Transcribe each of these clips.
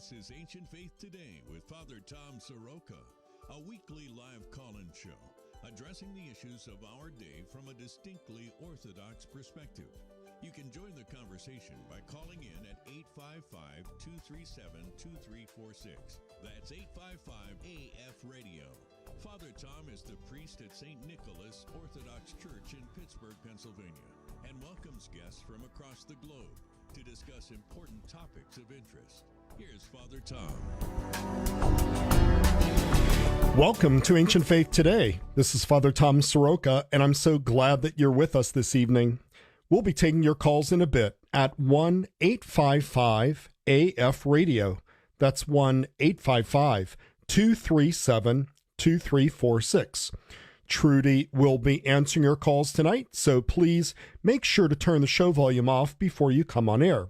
This is Ancient Faith Today with Father Tom Soroka, a weekly live call-in show addressing the issues of our day from a distinctly Orthodox perspective. You can join the conversation by calling in at 855-237-2346. That's 855-AF-RADIO. Father Tom is the priest at St. Nicholas Orthodox Church in Pittsburgh, Pennsylvania, and welcomes guests from across the globe to discuss important topics of interest. Here's Father Tom. Welcome to Ancient Faith Today. This is Father Tom Soroka, and I'm so glad that you're with us this evening. We'll be taking your calls in a bit at 1-855-AF-RADIO. That's 1-855-237-2346. Trudy will be answering your calls tonight, so please make sure to turn the show volume off before you come on air.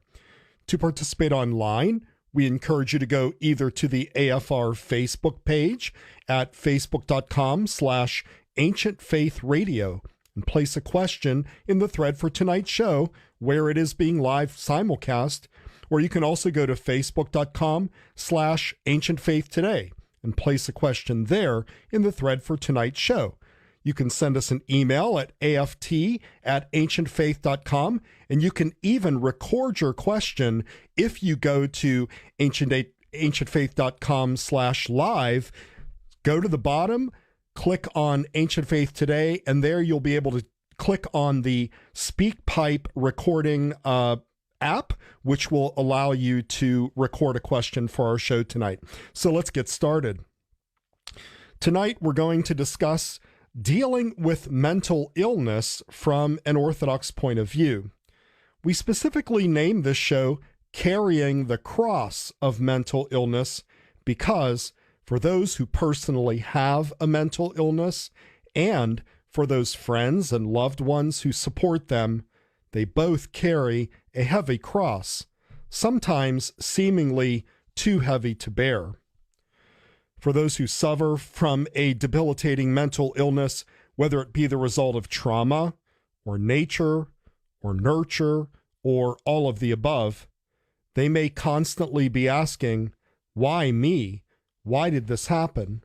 To participate online, we encourage you to go either to the AFR Facebook page at facebook.com/ancientfaithradio and place a question in the thread for tonight's show where it is being live simulcast, or you can also go to facebook.com/ancientfaithtoday and place a question there in the thread for tonight's show. You can send us an email at aft@ancientfaith.com, and you can even record your question if you go to ancientfaith.com/live. Go to the bottom, click on Ancient Faith Today, and there you'll be able to click on the SpeakPipe recording app, which will allow you to record a question for our show tonight. So let's get started. Tonight, we're going to discuss dealing with mental illness from an Orthodox point of view. We specifically named this show Carrying the Cross of Mental Illness because for those who personally have a mental illness and for those friends and loved ones who support them, they both carry a heavy cross, sometimes seemingly too heavy to bear. For those who suffer from a debilitating mental illness, whether it be the result of trauma or nature or nurture or all of the above, they may constantly be asking, why me? Why did this happen?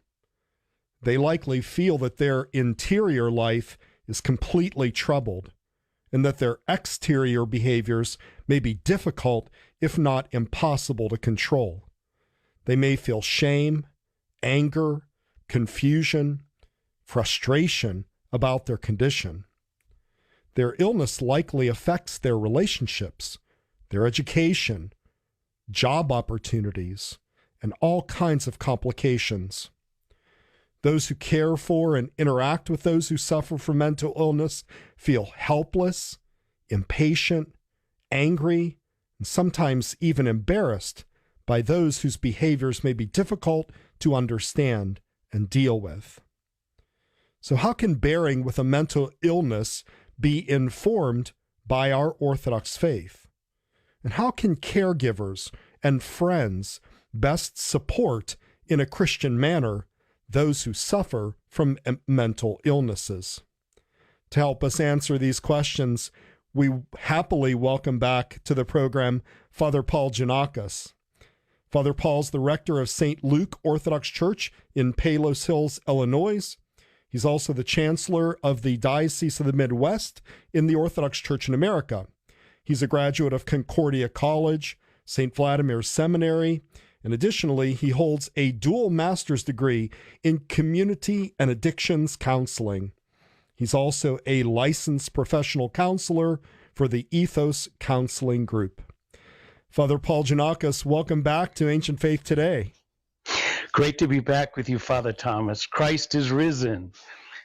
They likely feel that their interior life is completely troubled and that their exterior behaviors may be difficult, if not impossible to control. They may feel shame, anger, confusion, frustration about their condition. Their illness likely affects their relationships, their education, job opportunities, and all kinds of complications. Those who care for and interact with those who suffer from mental illness feel helpless, impatient, angry, and sometimes even embarrassed by those whose behaviors may be difficult to understand and deal with. So how can bearing with a mental illness be informed by our Orthodox faith? And how can caregivers and friends best support in a Christian manner those who suffer from mental illnesses? To help us answer these questions, we happily welcome back to the program Father Paul Giannakis. Father Paul's the rector of St. Luke Orthodox Church in Palos Hills, Illinois. He's also the chancellor of the Diocese of the Midwest in the Orthodox Church in America. He's a graduate of Concordia College, St. Vladimir Seminary, and additionally, he holds a dual master's degree in community and addictions counseling. He's also a licensed professional counselor for the Ethos Counseling Group. Father Paul Giannakis, welcome back to Ancient Faith Today. Great to be back with you, Father Thomas. Christ is risen.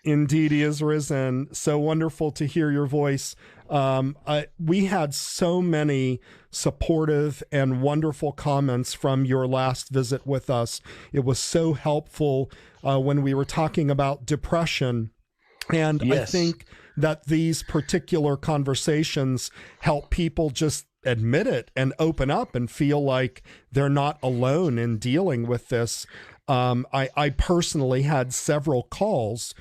Indeed, he is risen. So wonderful to hear your voice. We had so many supportive and wonderful comments from your last visit with us. It was so helpful when we were talking about depression. And yes. I think that these particular conversations help people just admit it and open up and feel like they're not alone in dealing with this. I personally had several calls,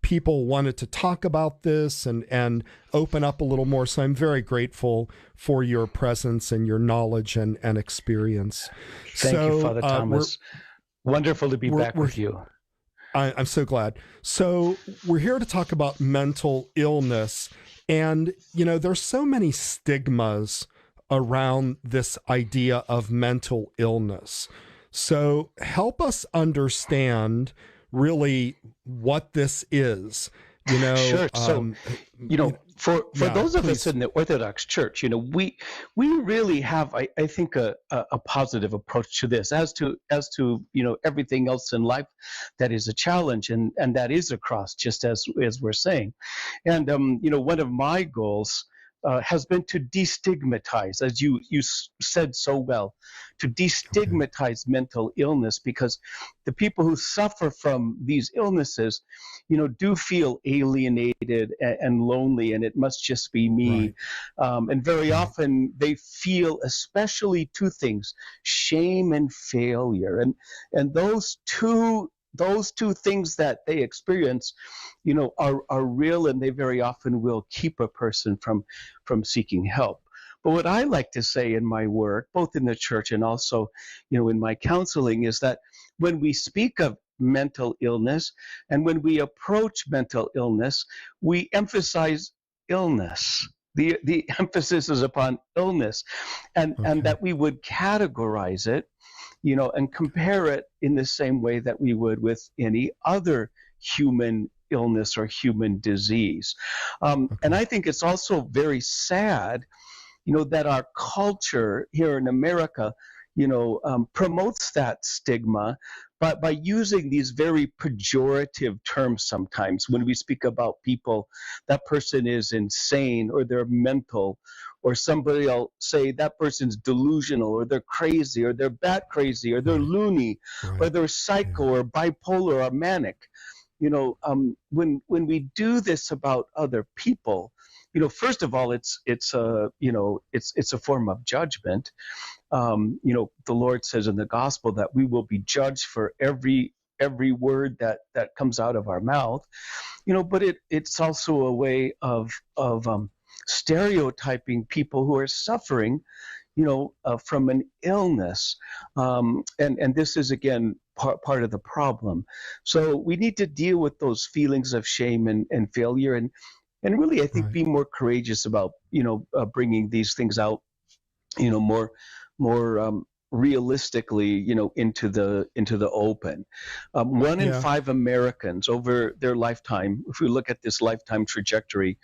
people wanted to talk about this and open up a little more. So I'm very grateful for your presence and your knowledge and experience. Thank you, Father Thomas. Wonderful to be back with you. I'm so glad. So we're here to talk about mental illness. And, you know, there's so many stigmas around this idea of mental illness. So help us understand really what this is, you know. Sure. So, for those of us in the Orthodox Church, we really have, I think, a positive approach to this, as to everything else in life that is a challenge, and that is a cross, just as we're saying. And one of my goals has been to destigmatize, as you said so well, to destigmatize mental illness, because the people who suffer from these illnesses, do feel alienated and lonely, and it must just be me. Right. And very often they feel especially two things: shame and failure. And those two things that they experience, are real, and they very often will keep a person from seeking help. But what I like to say in my work, both in the church and also, in my counseling, is that when we speak of mental illness and when we approach mental illness, we emphasize illness. The emphasis is upon illness, and that we would categorize it, and compare it in the same way that we would with any other human illness or human disease. And I think it's also very sad, that our culture here in America, promotes that stigma, but by using these very pejorative terms sometimes when we speak about people. That person is insane, or they're mental, or somebody will say that person's delusional, or they're crazy, or they're bat crazy, or they're loony, or they're psycho, or bipolar, or manic. When we do this about other people, first of all, it's a form of judgment. The Lord says in the gospel that we will be judged for every word that comes out of our mouth, but it's also a way of stereotyping people who are suffering, from an illness. And this is, again, part of the problem. So we need to deal with those feelings of shame and failure, and really, I think, be more courageous about, bringing these things out, more realistically, into the open. 1 in 5 Americans over their lifetime, if we look at this lifetime trajectory,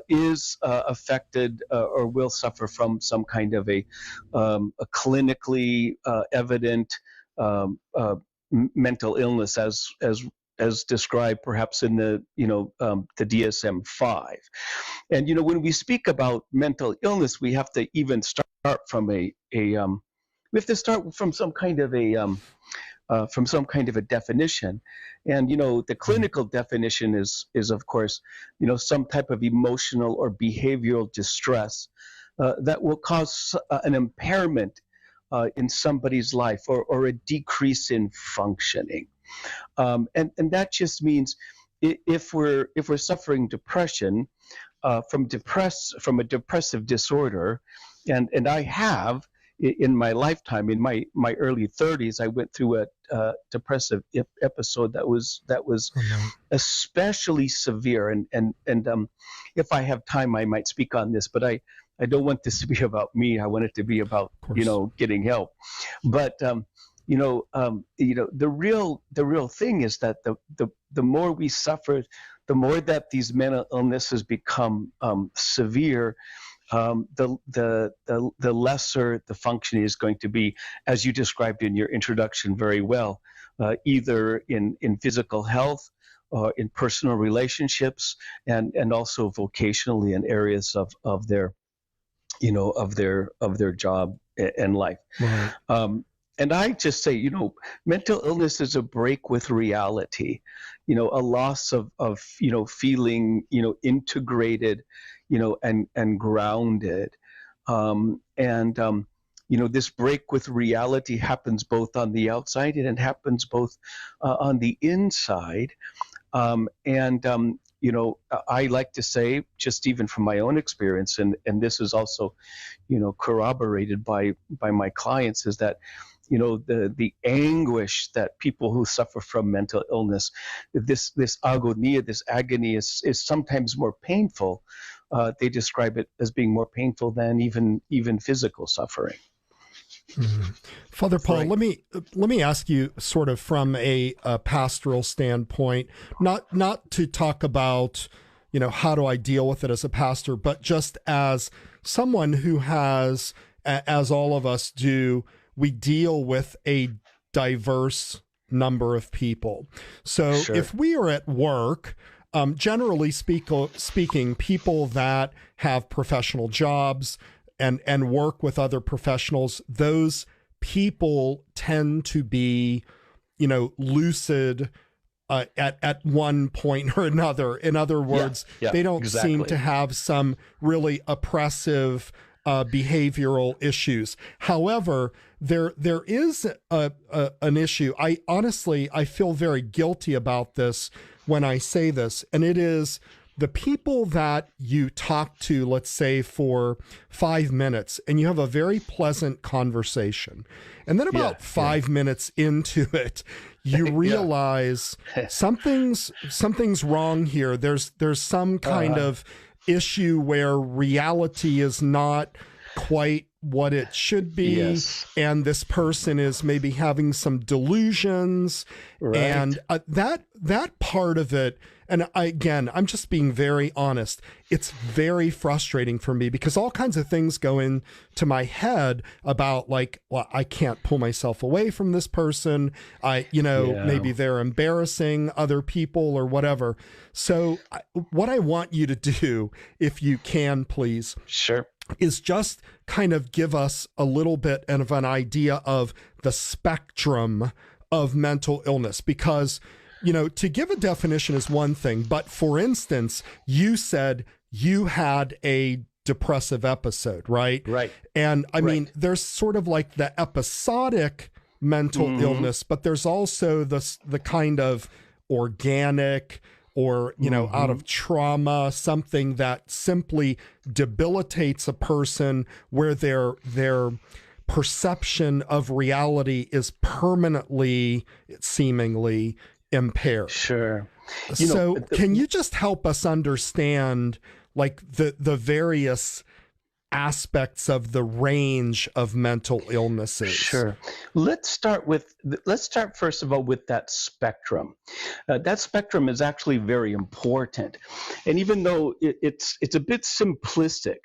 is affected or will suffer from some kind of a clinically evident mental illness, as described perhaps in the the DSM-5. And when we speak about mental illness, we have to even start from we have to start from some kind of a definition. And the clinical definition is of course some type of emotional or behavioral distress that will cause an impairment in somebody's life, or a decrease in functioning. And that just means if we're suffering depression from a depressive disorder, and I have in my lifetime, in my early 30s, I went through a depressive episode that was especially severe, and if I have time, I might speak on this, but I don't want this to be about me. I want it to be about getting help. But the real thing is that the more we suffer, the more that these mental illnesses become severe, the lesser the functioning is going to be, as you described in your introduction very well, either in physical health, in personal relationships, and also vocationally in areas of their job and life. Right. And I just say, mental illness is a break with reality, a loss of feeling, integrated, and grounded. This break with reality happens both on the outside and it happens both on the inside. You know, I like to say, just even from my own experience, and this is also, you know, corroborated by my clients, is that, you know, the anguish that people who suffer from mental illness, this agonia, this agony is sometimes more painful. They describe it as being more painful than even physical suffering. Mhm. Father Paul, Right. let me ask you, sort of from a pastoral standpoint, not to talk about, you know, how do I deal with it as a pastor, but just as someone who has, as all of us do, we deal with a diverse number of people. So Sure. if we are at work, generally speaking, people that have professional jobs and work with other professionals, those people tend to be, you know, lucid at one point or another. In other Yeah. words, Yeah. they don't seem to Exactly. have some really oppressive behavioral issues. However, there is an issue. I feel very guilty about this when I say this, and it is the people that you talk to, let's say for 5 minutes, and you have a very pleasant conversation. And then Yeah. about Yeah. 5 minutes into it, you Yeah. realize something's wrong here. There's some kind Uh, of issue where reality is not quite what it should be, yes. and this person is maybe having some delusions, Right. and that part of it. And I'm just being very honest. It's very frustrating for me because all kinds of things go into my head about, like, well, I can't pull myself away from this person. Yeah. Maybe they're embarrassing other people or whatever. So what I want you to do, if you can, please, Sure. is just kind of give us a little bit of an idea of the spectrum of mental illness, because, you know, to give a definition is one thing, but for instance, you said you had a depressive episode, right? Right. And I mean, Right. there's sort of like the episodic mental Mm-hmm. illness, but there's also the kind of organic, or, you know, out Mm-hmm. of trauma, something that simply debilitates a person, where their perception of reality is permanently, seemingly, impaired. Sure. You know, So can you just help us understand, like, the various aspects of the range of mental illnesses? sure. Let's start first of all with that spectrum. That spectrum is actually very important, and even though it's a bit simplistic,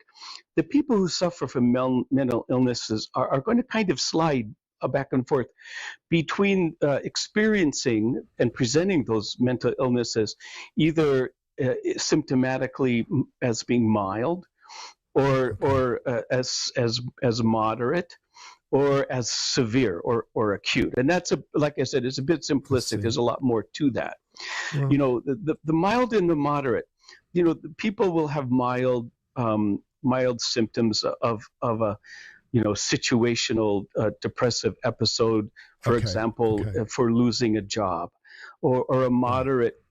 the people who suffer from mental illnesses are going to kind of slide back and forth between experiencing and presenting those mental illnesses, either symptomatically as being mild, Okay. as moderate, or as severe, or acute. And that's, like I said, it's a bit I simplistic. see. There's a lot more to that. You Well, know, the mild and the moderate. You know, the people will have mild symptoms of a, you know, situational depressive episode, for okay. example, Okay. for losing a job, or a Right. moderate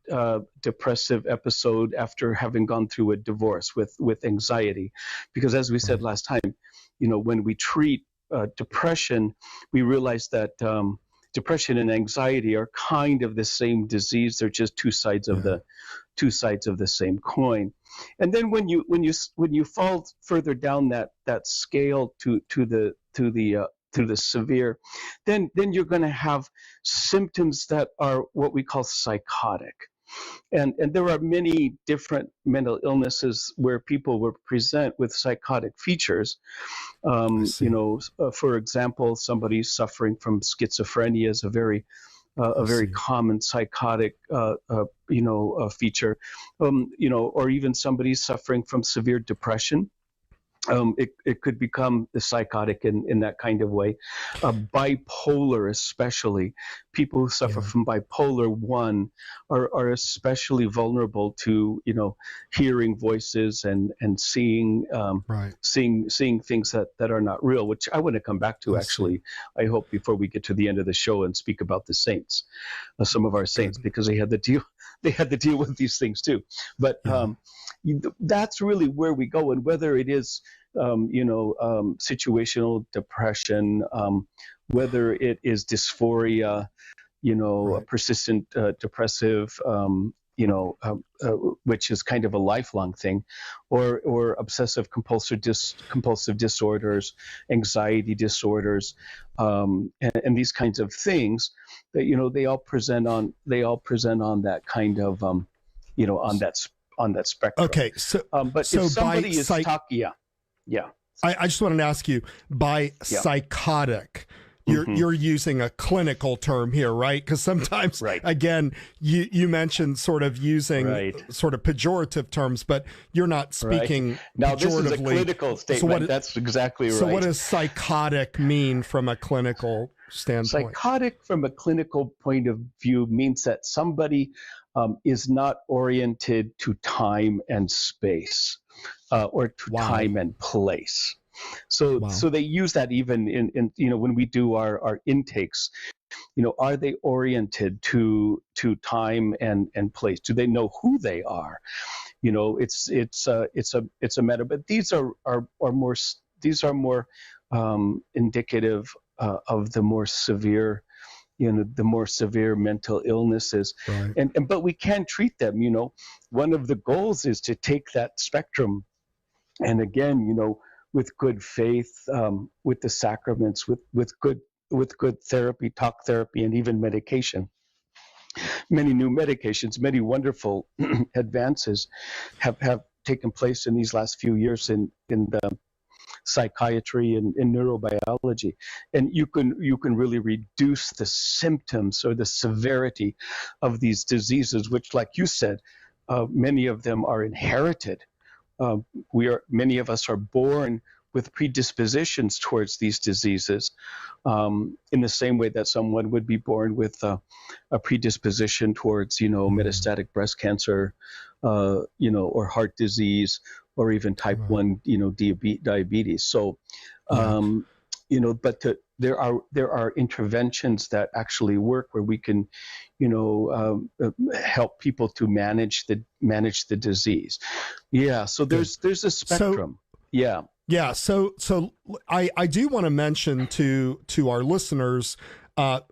depressive episode after having gone through a divorce with anxiety. Because as we said Right. last time, you know, when we treat depression, we realize that depression and anxiety are kind of the same disease. They're just Yeah. two sides of the same coin. And then when you fall further down that scale to the severe, then you're going to have symptoms that are what we call psychotic. And there are many different mental illnesses where people will present with psychotic features. I You see. know, for example, somebody suffering from schizophrenia is I a very see. common psychotic feature. You know, or even somebody suffering from severe depression it could become psychotic in that kind of way. Bipolar, especially people who suffer from bipolar 1 are especially vulnerable to hearing voices and seeing seeing things that are not real, which I want to come back to actually. I hope before we get to the end of the show and speak about the saints, some of our saints, because they had to deal with these things too. But that's really where we go, and whether it is situational depression, whether it is dysphoria, persistent depressive, which is kind of a lifelong thing, or obsessive compulsive disorders, anxiety disorders, and these kinds of things that they all present on that kind of on that spectrum. Okay, so but if somebody is talking, I just wanted to ask you, by psychotic, you're using a clinical term here, right? Because sometimes, again, you mentioned sort of using sort of pejorative terms, but you're not speaking now. pejoratively. This is a clinical statement. That's exactly right. So what does psychotic mean from a clinical standpoint? Psychotic from a clinical point of view means that somebody is not oriented to time and space, or to time and place. So they use that even in when we do our intakes. Are they oriented to time and place? Do they know who they are? It's a matter. But these are more indicative of the more severe. The more severe mental illnesses, but we can treat them. One of the goals is to take that spectrum, and again, with good faith, with the sacraments, with good therapy, talk therapy, and even medication. Many new medications, many wonderful advances have taken place in these last few years in the psychiatry and in neurobiology, and you can really reduce the symptoms or the severity of these diseases, which, like you said, many of them are inherited. Many of us are born with predispositions towards these diseases, in the same way that someone would be born with a predisposition towards metastatic breast cancer, or heart disease, or even type 1 diabetes. So but there are interventions that actually work, where we can help people to manage the disease. So there's a spectrum. So I do want to mention to our listeners,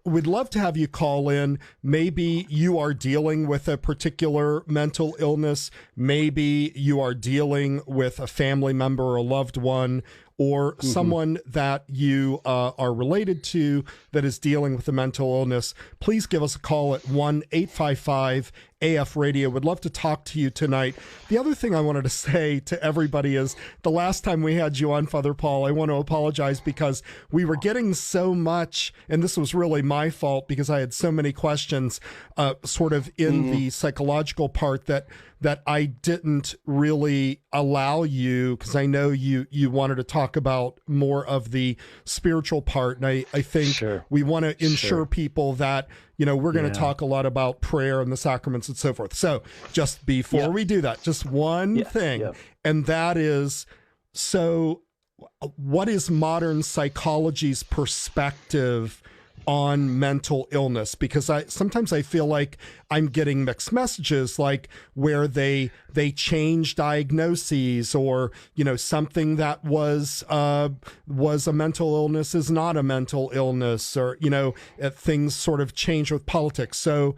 we'd love to have you call in. Maybe you are dealing with a particular mental illness. Maybe you are dealing with a family member or a loved one, or someone that you are related to that is dealing with a mental illness. Please give us a call at 1-855-AF-RADIO. Would love to talk to you tonight. The other thing I wanted to say to everybody is, the last time we had you on, Father Paul, I want to apologize because we were getting so much, and this was really my fault because I had so many questions sort of in the psychological part that I didn't really allow you, because I know you wanted to talk about more of the spiritual part. And I think we want to ensure people that, we're going to talk a lot about prayer and the sacraments and so forth. So just before we do that, just one thing, and that is, so what is modern psychology's perspective on mental illness? Because sometimes I feel like I'm getting mixed messages, like where they change diagnoses, or something that was a mental illness is not a mental illness, or things sort of change with politics. So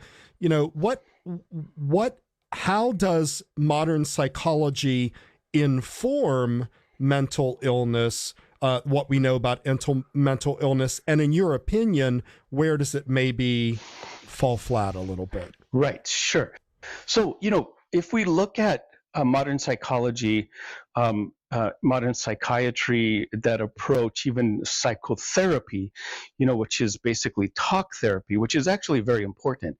how does modern psychology inform mental illness? What we know about mental illness, and in your opinion, where does it maybe fall flat a little bit? Right, sure. So, if we look at modern psychology, modern psychiatry, that approach, even psychotherapy, which is basically talk therapy, which is actually very important.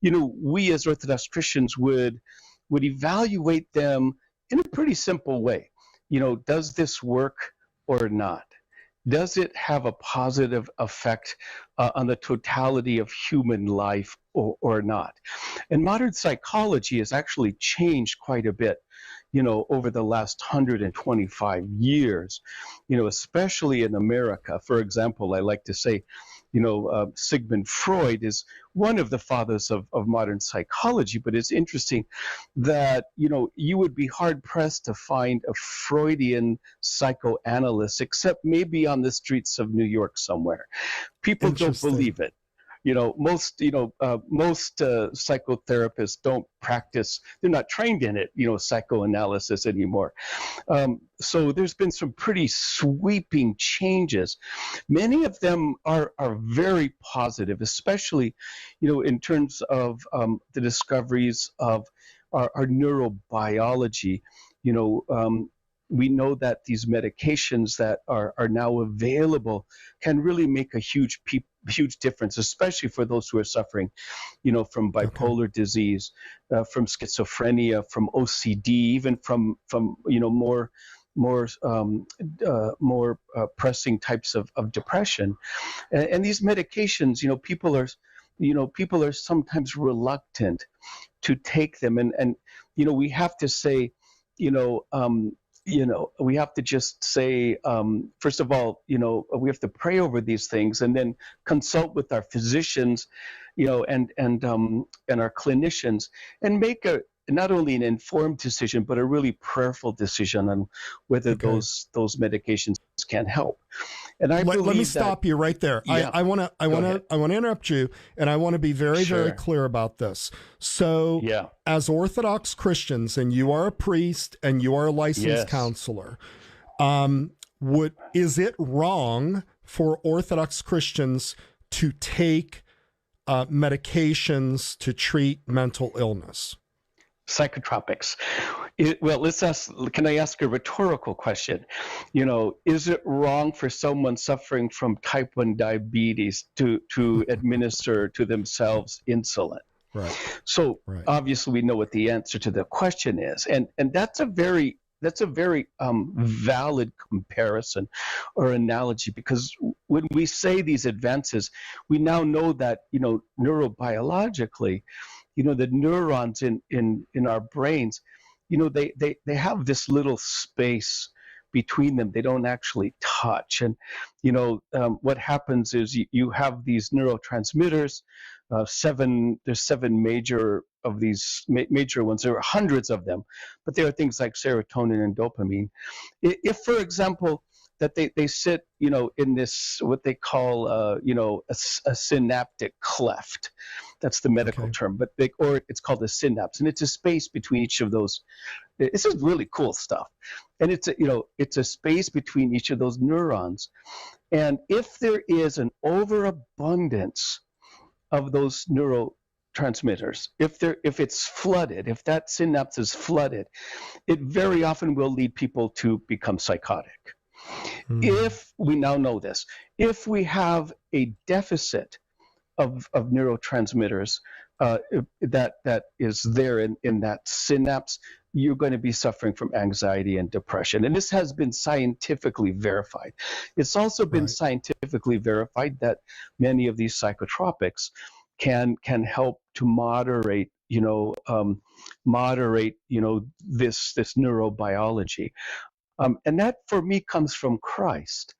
We as Orthodox Christians would evaluate them in a pretty simple way. does this work or not? Does it have a positive effect on the totality of human life or not? And modern psychology has actually changed quite a bit, over the last 125 years, especially in America. For example, I like to say, Sigmund Freud is one of the fathers of modern psychology, but it's interesting that, you would be hard pressed to find a Freudian psychoanalyst, except maybe on the streets of New York somewhere. People don't believe it. Most psychotherapists don't practice, they're not trained in it, psychoanalysis anymore. So there's been some pretty sweeping changes. Many of them are very positive, especially, in terms of the discoveries of our neurobiology. We know that these medications that are now available can really make a huge difference, especially for those who are suffering, from bipolar disease, from schizophrenia, from OCD, even from more pressing types of depression. And these medications, people are sometimes reluctant to take them, and we have to say, we have to just say, first of all, we have to pray over these things, and then consult with our physicians, and our clinicians, and make not only an informed decision, but a really prayerful decision on whether those medications can help. And I let me stop you right there. Yeah. I want to interrupt you, and I want to be very, very clear about this. So, as Orthodox Christians, and you are a priest and you are a licensed counselor, is it wrong for Orthodox Christians to take medications to treat mental illness? Psychotropics. Can I ask a rhetorical question? Is it wrong for someone suffering from type 1 diabetes to administer to themselves insulin? Right. So obviously we know what the answer to the question is. And that's a very valid comparison or analogy, because when we say these advances, we now know that, neurobiologically, the neurons in our brains, they have this little space between them. They don't actually touch. And, what happens is you have these neurotransmitters, there's seven major of these major ones. There are hundreds of them, but there are things like serotonin and dopamine. If, for example, that they sit, in this, what they call, a synaptic cleft. That's the medical term, but or it's called a synapse, and it's a space between each of those. This is really cool stuff, and it's a space between each of those neurons, and if there is an overabundance of those neurotransmitters, if it's flooded, if that synapse is flooded, it very often will lead people to become psychotic. If we now know this, if we have a deficit of neurotransmitters that is there in that synapse, you're going to be suffering from anxiety and depression. And this has been scientifically verified. It's also been scientifically verified that many of these psychotropics can help to moderate this neurobiology. And that, for me, comes from Christ.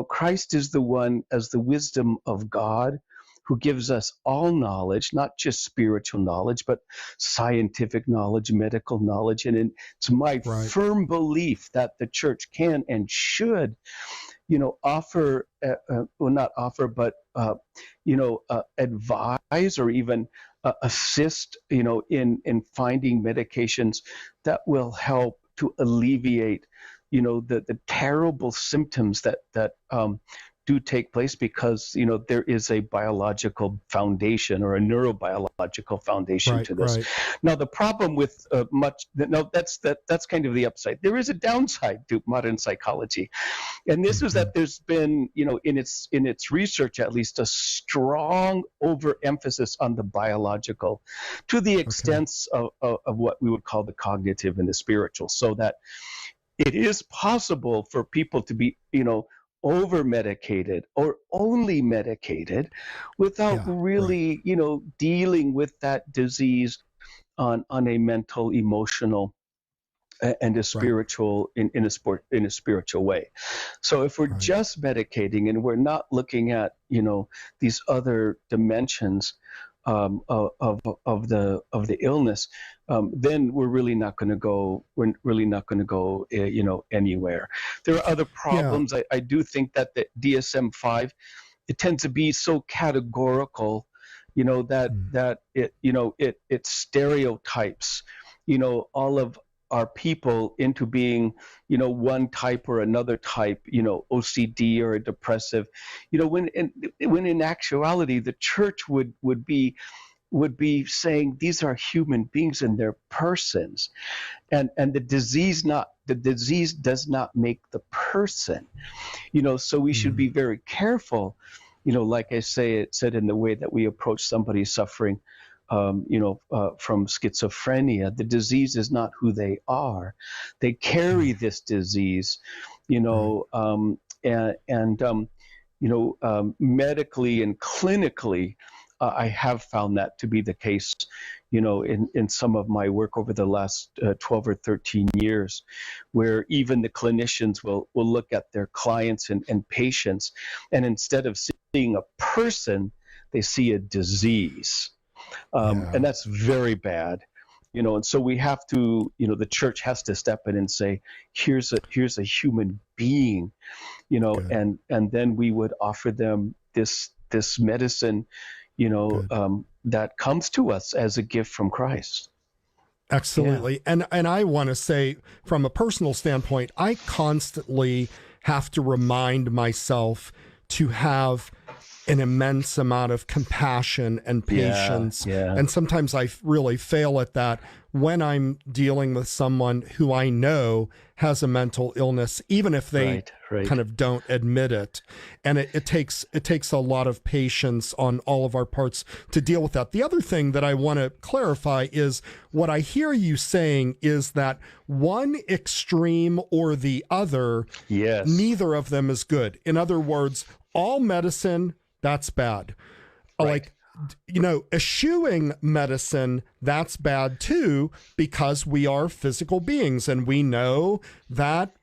Christ is the one, as the wisdom of God, who gives us all knowledge, not just spiritual knowledge, but scientific knowledge, medical knowledge. And it's my firm belief that the church can and should, offer, not offer, but, advise or even assist, in finding medications that will help to alleviate, the terrible symptoms that do take place, because there is a biological foundation or a neurobiological foundation to this. Now, the problem with that's kind of the upside. There is a downside to modern psychology, and this is that there's been, in its research at least, a strong overemphasis on the biological, to the extent of what we would call the cognitive and the spiritual, so that it is possible for people to be, over medicated or only medicated without really, dealing with that disease on a mental, emotional, and a spiritual in a spiritual way. So if we're just medicating and we're not looking at these other dimensions of the illness, then we're really not going to go. We're really not going to go, anywhere. There are other problems. I do think that the DSM-5, it tends to be so categorical, that it stereotypes, all of our people into being, one type or another type, OCD or a depressive, when in actuality the church would be saying these are human beings and they're persons, and the disease does not make the person, so we should be very careful, like I said in the way that we approach somebody suffering from schizophrenia. The disease is not who they are. They carry this disease, medically and clinically, I have found that to be the case, in some of my work over the last 12 or 13 years, where even the clinicians will look at their clients and patients, and instead of seeing a person, they see a disease. And that's very bad, and so we have to, the church has to step in and say, here's a human being, and then we would offer them this medicine, that comes to us as a gift from Christ. Absolutely. And I want to say, from a personal standpoint, I constantly have to remind myself to have an immense amount of compassion and patience. And sometimes I really fail at that when I'm dealing with someone who I know has a mental illness, even if they kind of don't admit it. And it takes a lot of patience on all of our parts to deal with that. The other thing that I want to clarify is what I hear you saying is that one extreme or the other, neither of them is good. In other words, all medicine, that's bad. Like, eschewing medicine, that's bad too, because we are physical beings and we know that,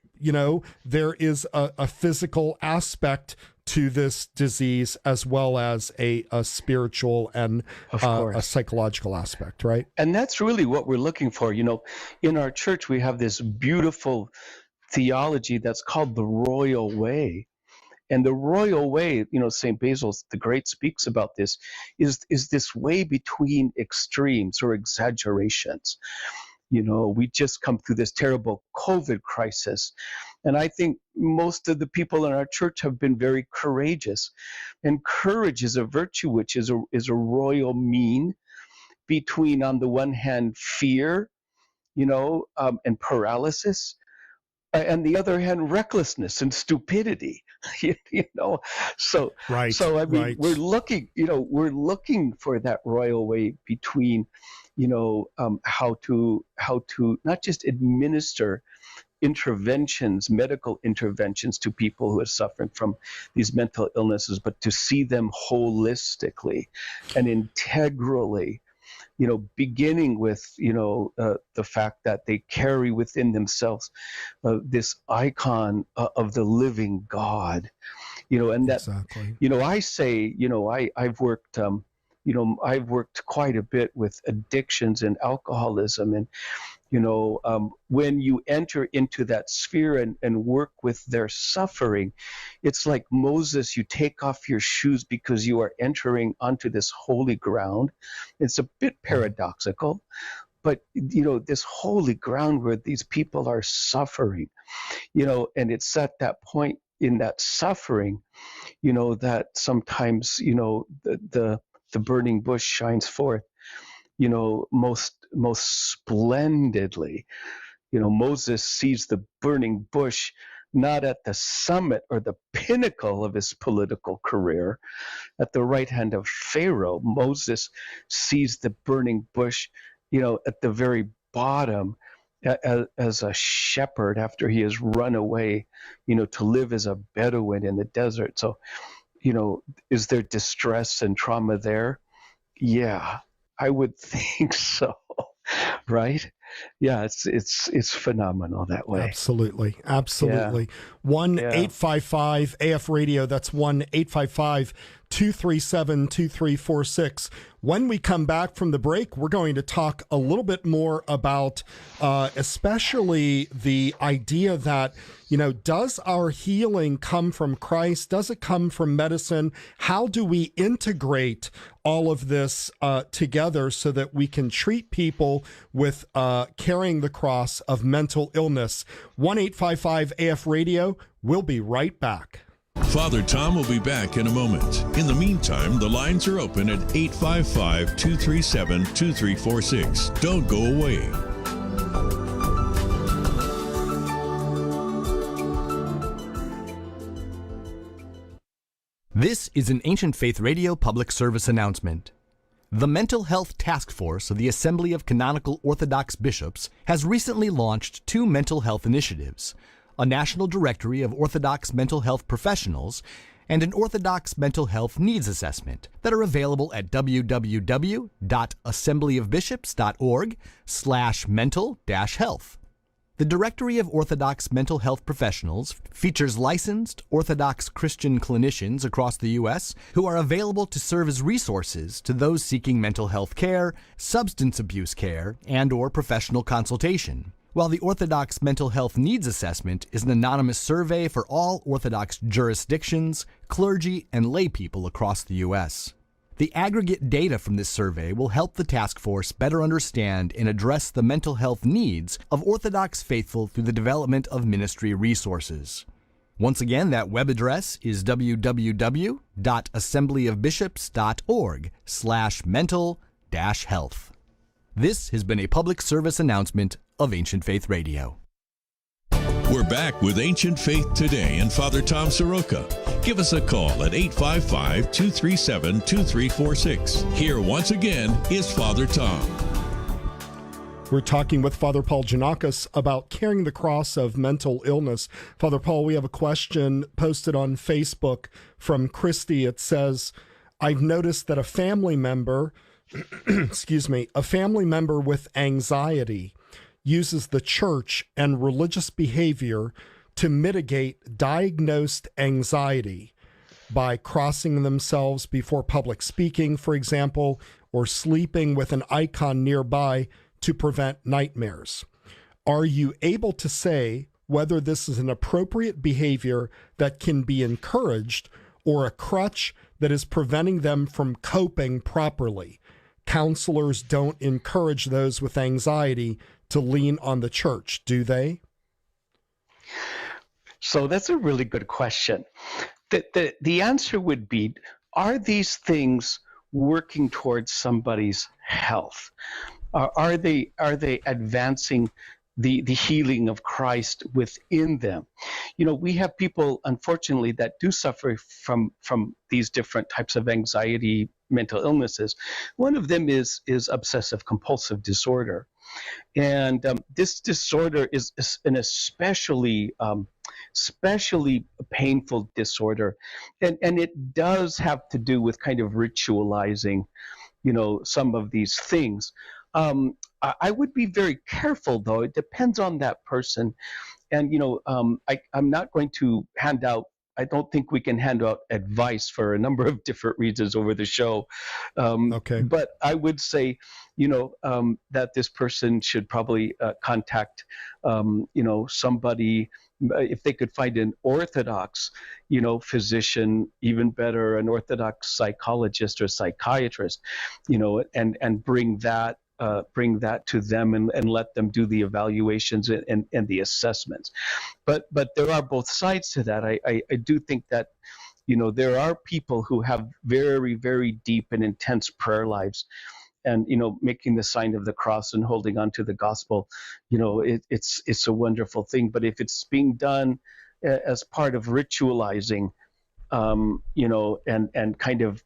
there is a physical aspect to this disease as well as a spiritual and a psychological aspect, right? And that's really what we're looking for. In our church, we have this beautiful theology that's called the royal way. And the royal way, St. Basil the Great speaks about this, is this way between extremes or exaggerations. We just come through this terrible COVID crisis. And I think most of the people in our church have been very courageous. And courage is a virtue, which is a royal mean between, on the one hand, fear, and paralysis, and the other hand, recklessness and stupidity. So I mean, we're looking for that royal way between, how to not just administer medical interventions to people who are suffering from these mental illnesses, but to see them holistically and integrally. Beginning with, the fact that they carry within themselves this icon of the living God, and that, I say, I've worked, I've worked quite a bit with addictions and alcoholism, and, when you enter into that sphere and work with their suffering, it's like Moses, you take off your shoes because you are entering onto this holy ground. It's a bit paradoxical, but, this holy ground where these people are suffering, and it's at that point in that suffering, that sometimes, the burning bush shines forth, most splendidly. Moses sees the burning bush not at the summit or the pinnacle of his political career, at the right hand of Pharaoh. Moses sees the burning bush, at the very bottom, as a shepherd after he has run away, to live as a Bedouin in the desert. So, is there distress and trauma there? Yeah, I would think so. Right? Yeah, it's phenomenal that way. Absolutely. Yeah. 1-855 AF Radio. That's 1-855-237-2346. When we come back from the break, we're going to talk a little bit more about especially the idea that, does our healing come from Christ? Does it come from medicine? How do we integrate all of this together so that we can treat people with carrying the cross of mental illness? 1-855 AF Radio. We'll be right back. Father Tom will be back in a moment. In the meantime, the lines are open at 855-237-2346. Don't go away. This is an Ancient Faith Radio public service announcement. The Mental Health Task Force of the Assembly of Canonical Orthodox Bishops has recently launched 2 mental health initiatives: a national directory of Orthodox mental health professionals and an Orthodox mental health needs assessment that are available at www.assemblyofbishops.org/mental-health. The Directory of Orthodox Mental Health Professionals features licensed Orthodox Christian clinicians across the U.S. who are available to serve as resources to those seeking mental health care, substance abuse care, and/or professional consultation. While the Orthodox Mental Health Needs Assessment is an anonymous survey for all Orthodox jurisdictions, clergy, and lay people across the U.S. The aggregate data from this survey will help the task force better understand and address the mental health needs of Orthodox faithful through the development of ministry resources. Once again, that web address is www.assemblyofbishops.org/mental-health. This has been a public service announcement of Ancient Faith Radio. We're back with Ancient Faith Today and Father Tom Soroka. Give us a call at 855-237-2346. Here once again is Father Tom. We're talking with Father Paul Giannakis about carrying the cross of mental illness. Father Paul, we have a question posted on Facebook from Christy. It says, I've noticed that a family member, a family member with anxiety uses the church and religious behavior to mitigate diagnosed anxiety by crossing themselves before public speaking, for example, or sleeping with an icon nearby to prevent nightmares. Are you able to say whether this is an appropriate behavior that can be encouraged or a crutch that is preventing them from coping properly? Counselors don't encourage those with anxiety to lean on the church, do they? So that's a really good question. The answer would be, are these things working towards somebody's health? Are they advancing the healing of Christ within them? We have people, unfortunately, that do suffer from these different types of anxiety, mental illnesses. One of them is obsessive compulsive disorder. And this disorder is an especially painful disorder. And it does have to do with kind of ritualizing, some of these things. I would be very careful, though. It depends on that person. And, I'm not going to I don't think we can hand out advice for a number of different reasons over the show. Okay. But I would say, that this person should probably contact, somebody, if they could find an Orthodox, physician, even better, an Orthodox psychologist or psychiatrist, and bring that to them and let them do the evaluations and the assessments. But there are both sides to that. I do think that, there are people who have very, very deep and intense prayer lives, and, making the sign of the cross and holding on to the gospel, it's a wonderful thing. But if it's being done as part of ritualizing, and kind of,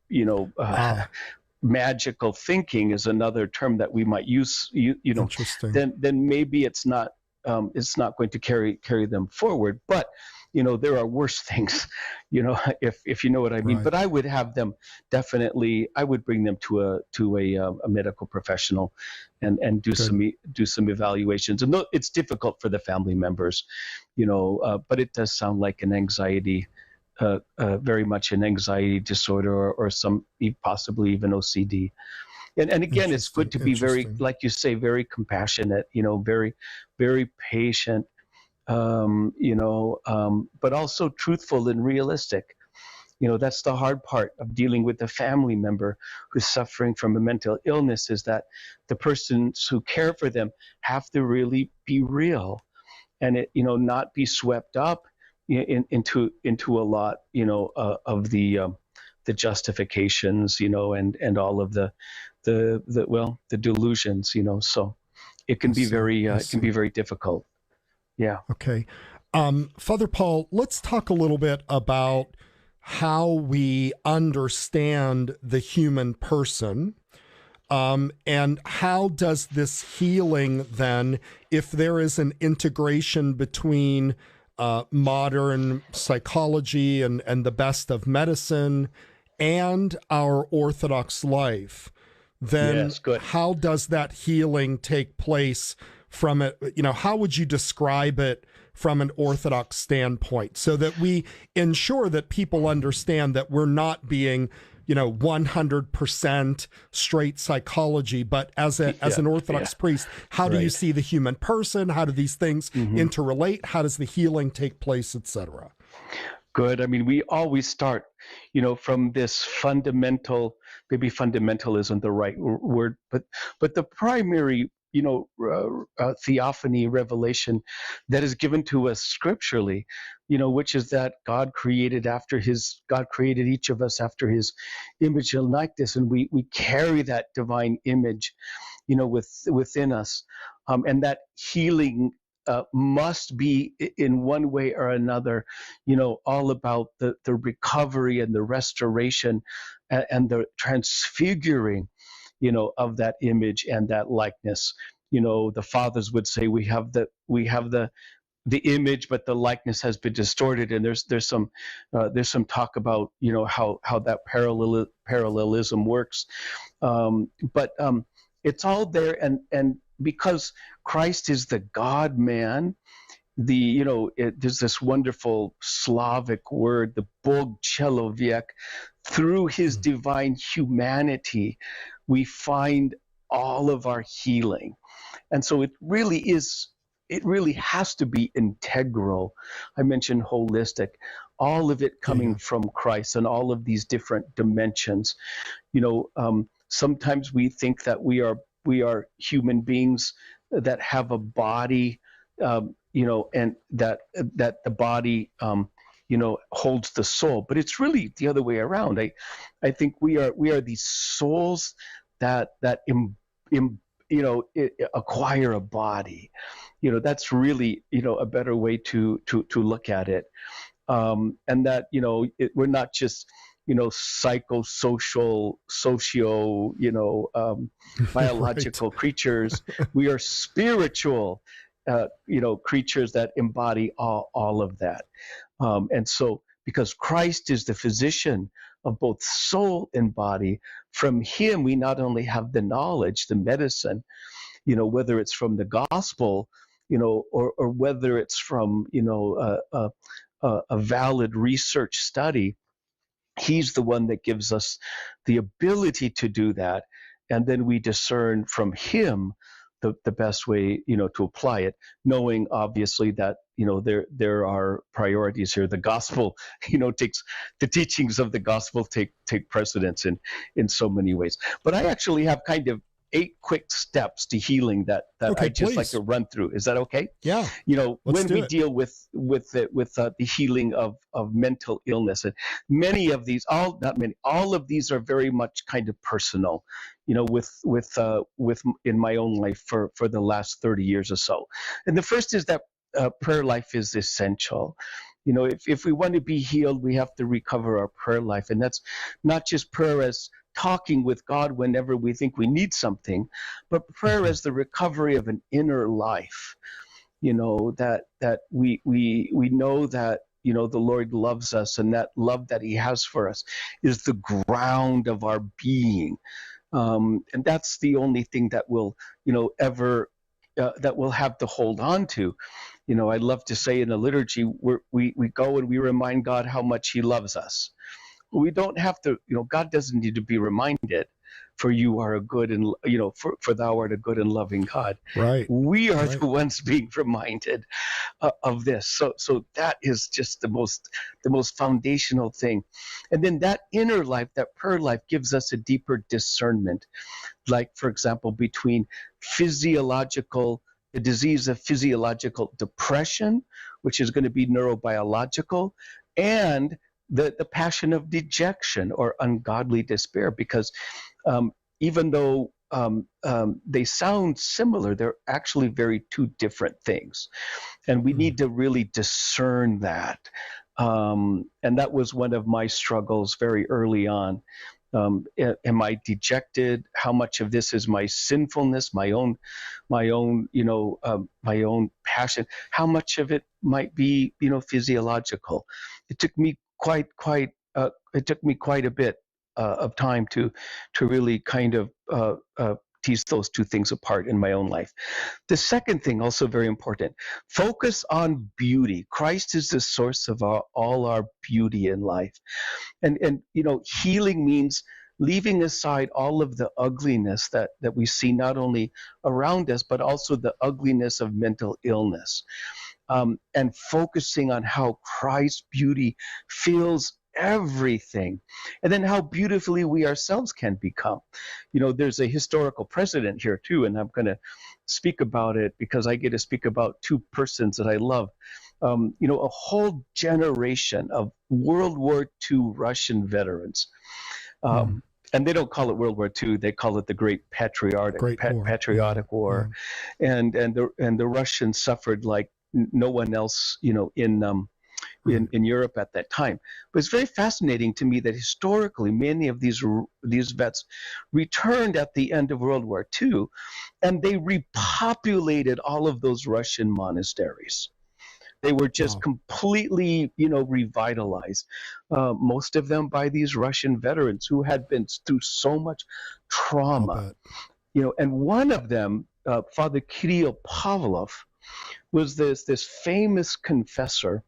magical thinking is another term that we might use, Interesting. then maybe it's not going to carry them forward. But there are worse things, if you know what I mean. Right. But I would have them definitely. I would bring them to a medical professional, and do some evaluations. And it's difficult for the family members, but it does sound like an anxiety, very much an anxiety disorder, or some possibly even OCD. And again, it's good to be very, like you say, very compassionate, very, very patient. But also truthful and realistic. That's the hard part of dealing with a family member who's suffering from a mental illness, is that the persons who care for them have to really be real, and not be swept up into a lot, of the justifications, and all of the delusions, so it can be very difficult. Yeah. Okay. Father Paul, let's talk a little bit about how we understand the human person. And how does this healing then, if there is an integration between modern psychology and the best of medicine and our Orthodox life, then how does that healing take place from it? How would you describe it from an Orthodox standpoint, so that we ensure that people understand that we're not being 100% straight psychology, but as an Orthodox priest, how do you see the human person? How do these things interrelate? How does the healing take place, etc.? Good. I mean, we always start, from this fundamental, maybe fundamental isn't the right word, but the primary, theophany, revelation that is given to us scripturally, which is that God created each of us after his image and likeness, and we carry that divine image, within us, and that healing must be, in one way or another, all about the recovery and the restoration and the transfiguring, of that image and that likeness. The fathers would say we have the image, but the likeness has been distorted. And there's some talk about how that parallelism works. But it's all there, and because Christ is the God man, there's this wonderful Slavic word, the Bog Cheloviek. Through his divine humanity, we find all of our healing. And so it really has to be integral. I mentioned holistic, all of it coming from Christ, and all of these different dimensions. Sometimes we think that we are human beings that have a body, and that the body, holds the soul, but it's really the other way around. I think we are these souls that acquire a body. That's really, a better way to look at it. And that, we're not just, psychosocial, biological creatures. We are spiritual, creatures that embody all of that. And so, because Christ is the physician of both soul and body, from him we not only have the knowledge, the medicine, whether it's from the gospel, or whether it's from, a valid research study. He's the one that gives us the ability to do that. And then we discern from him the best way, to apply it, knowing obviously that, there are priorities here. The gospel, takes the teachings of the gospel take precedence in so many ways. But I actually have kind of 8 quick steps to healing that I just like to run through. Is that okay? Yeah. When we deal with the healing of mental illness, and many of these, all of these are very much kind of personal, with in my own life for the last 30 years or so. And the first is that prayer life is essential. If we want to be healed, we have to recover our prayer life, and that's not just prayer as talking with God whenever we think we need something, but prayer as the recovery of an inner life. That we know that the Lord loves us, and that love that He has for us is the ground of our being, and that's the only thing that will ever that we'll have to hold on to. I love to say in the liturgy, we go and we remind God how much He loves us. We don't have to, God doesn't need to be reminded, for you are a good and, for thou art a good and loving God. Right. We are Right. the ones being reminded of this. So that is just the most foundational thing. And then that inner life, that prayer life, gives us a deeper discernment. Like, for example, between the disease of physiological depression, which is going to be neurobiological, and the passion of dejection or ungodly despair, because even though they sound similar, they're actually two very things, and we need to really discern that. And that was one of my struggles very early on. Am I dejected? How much of this is my sinfulness, my own passion? How much of it might be, physiological? It took me quite a bit of time to really kind of tease those two things apart in my own life. The second thing, also very important, focus on beauty. Christ is the source of all our beauty in life. And healing means leaving aside all of the ugliness that we see not only around us, but also the ugliness of mental illness, and focusing on how Christ's beauty fills everything, and then how beautifully we ourselves can become. There's a historical precedent here too, and I'm going to speak about it because I get to speak about two persons that I love. A whole generation of World War II Russian veterans. And they don't call it World War II; they call it the Great Patriotic War. Yeah. And the Russians suffered like no one else, in Europe at that time. But it's very fascinating to me that historically many of these vets returned at the end of World War II, and they repopulated all of those Russian monasteries. They were just completely, revitalized. Most of them by these Russian veterans who had been through so much trauma. And one of them, Father Kirill Pavlov, was this famous confessor.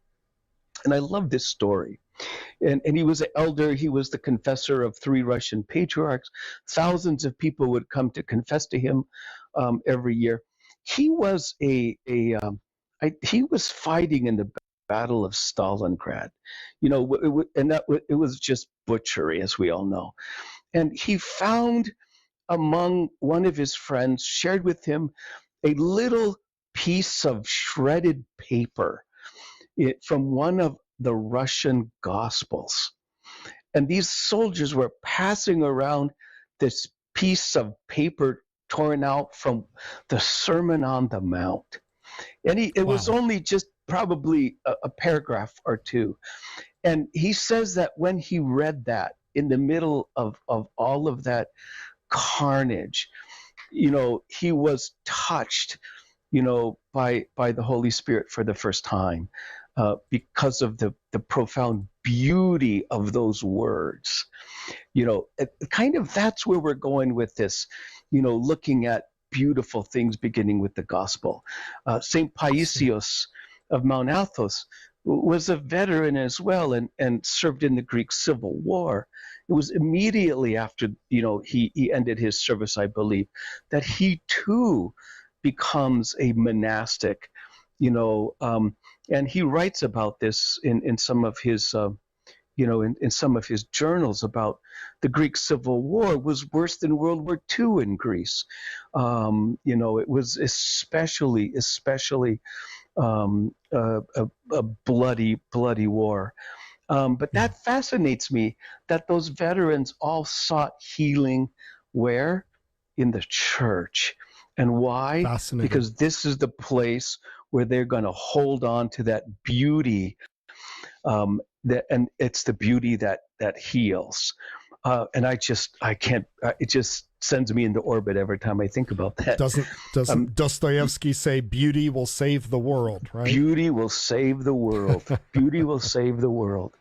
And I love this story. And he was an elder. He was the confessor of 3 Russian patriarchs. Thousands of people would come to confess to him every year. He was he was fighting in the Battle of Stalingrad, it was just butchery, as we all know. And he found among one of his friends, shared with him a little piece of shredded paper from one of the Russian Gospels. And these soldiers were passing around this piece of paper torn out from the Sermon on the Mount. And it was only just probably a paragraph or two. And he says that when he read that in the middle of all of that carnage, he was touched, by the Holy Spirit for the first time, because of the profound beauty of those words. That's where we're going with this, looking at beautiful things beginning with the gospel. St. Paisios of Mount Athos was a veteran as well, and served in the Greek Civil War. It was immediately after, he ended his service, I believe, that he too becomes a monastic, and he writes about this in some of his, in some of his journals about the Greek Civil War was worse than World War II in Greece. It was especially a bloody war. But that fascinates me, that those veterans all sought healing where? In the church. And why? Because this is the place where they're going to hold on to that beauty, and it's the beauty that heals. and I can't. It just sends me into orbit every time I think about that. Doesn't Dostoevsky say beauty will save the world, right? Beauty will save the world. Beauty will save the world.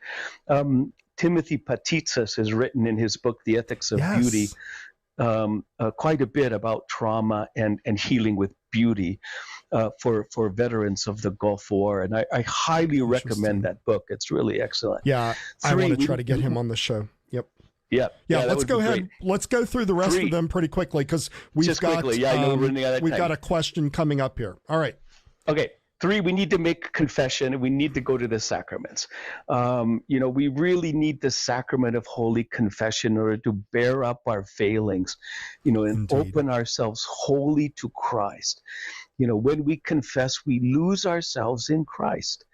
Timothy Patitsis has written in his book, The Ethics of Beauty, quite a bit about trauma and healing with beauty for veterans of the Gulf War. And I highly recommend that book. It's really excellent. Yeah, I want to try to get him on the show. Yep. Yeah. Let's go ahead. Great. Let's go through the rest of them pretty quickly because we've got a question coming up here. All right. Okay. 3, we need to make confession and we need to go to the sacraments. We really need the sacrament of holy confession in order to bear up our failings, and Indeed. open ourselves wholly to Christ. When we confess, we lose ourselves in Christ.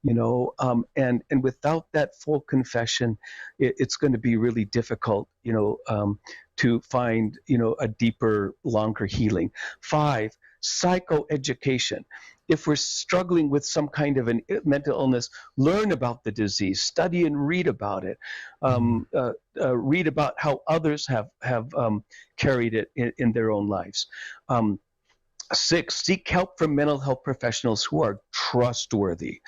And without that full confession, it's going to be really difficult, to find, a deeper, longer healing. 5, psychoeducation. If we're struggling with some kind of a mental illness, learn about the disease, study and read about it, read about how others have carried it in their own lives. 6, seek help from mental health professionals who are trustworthy.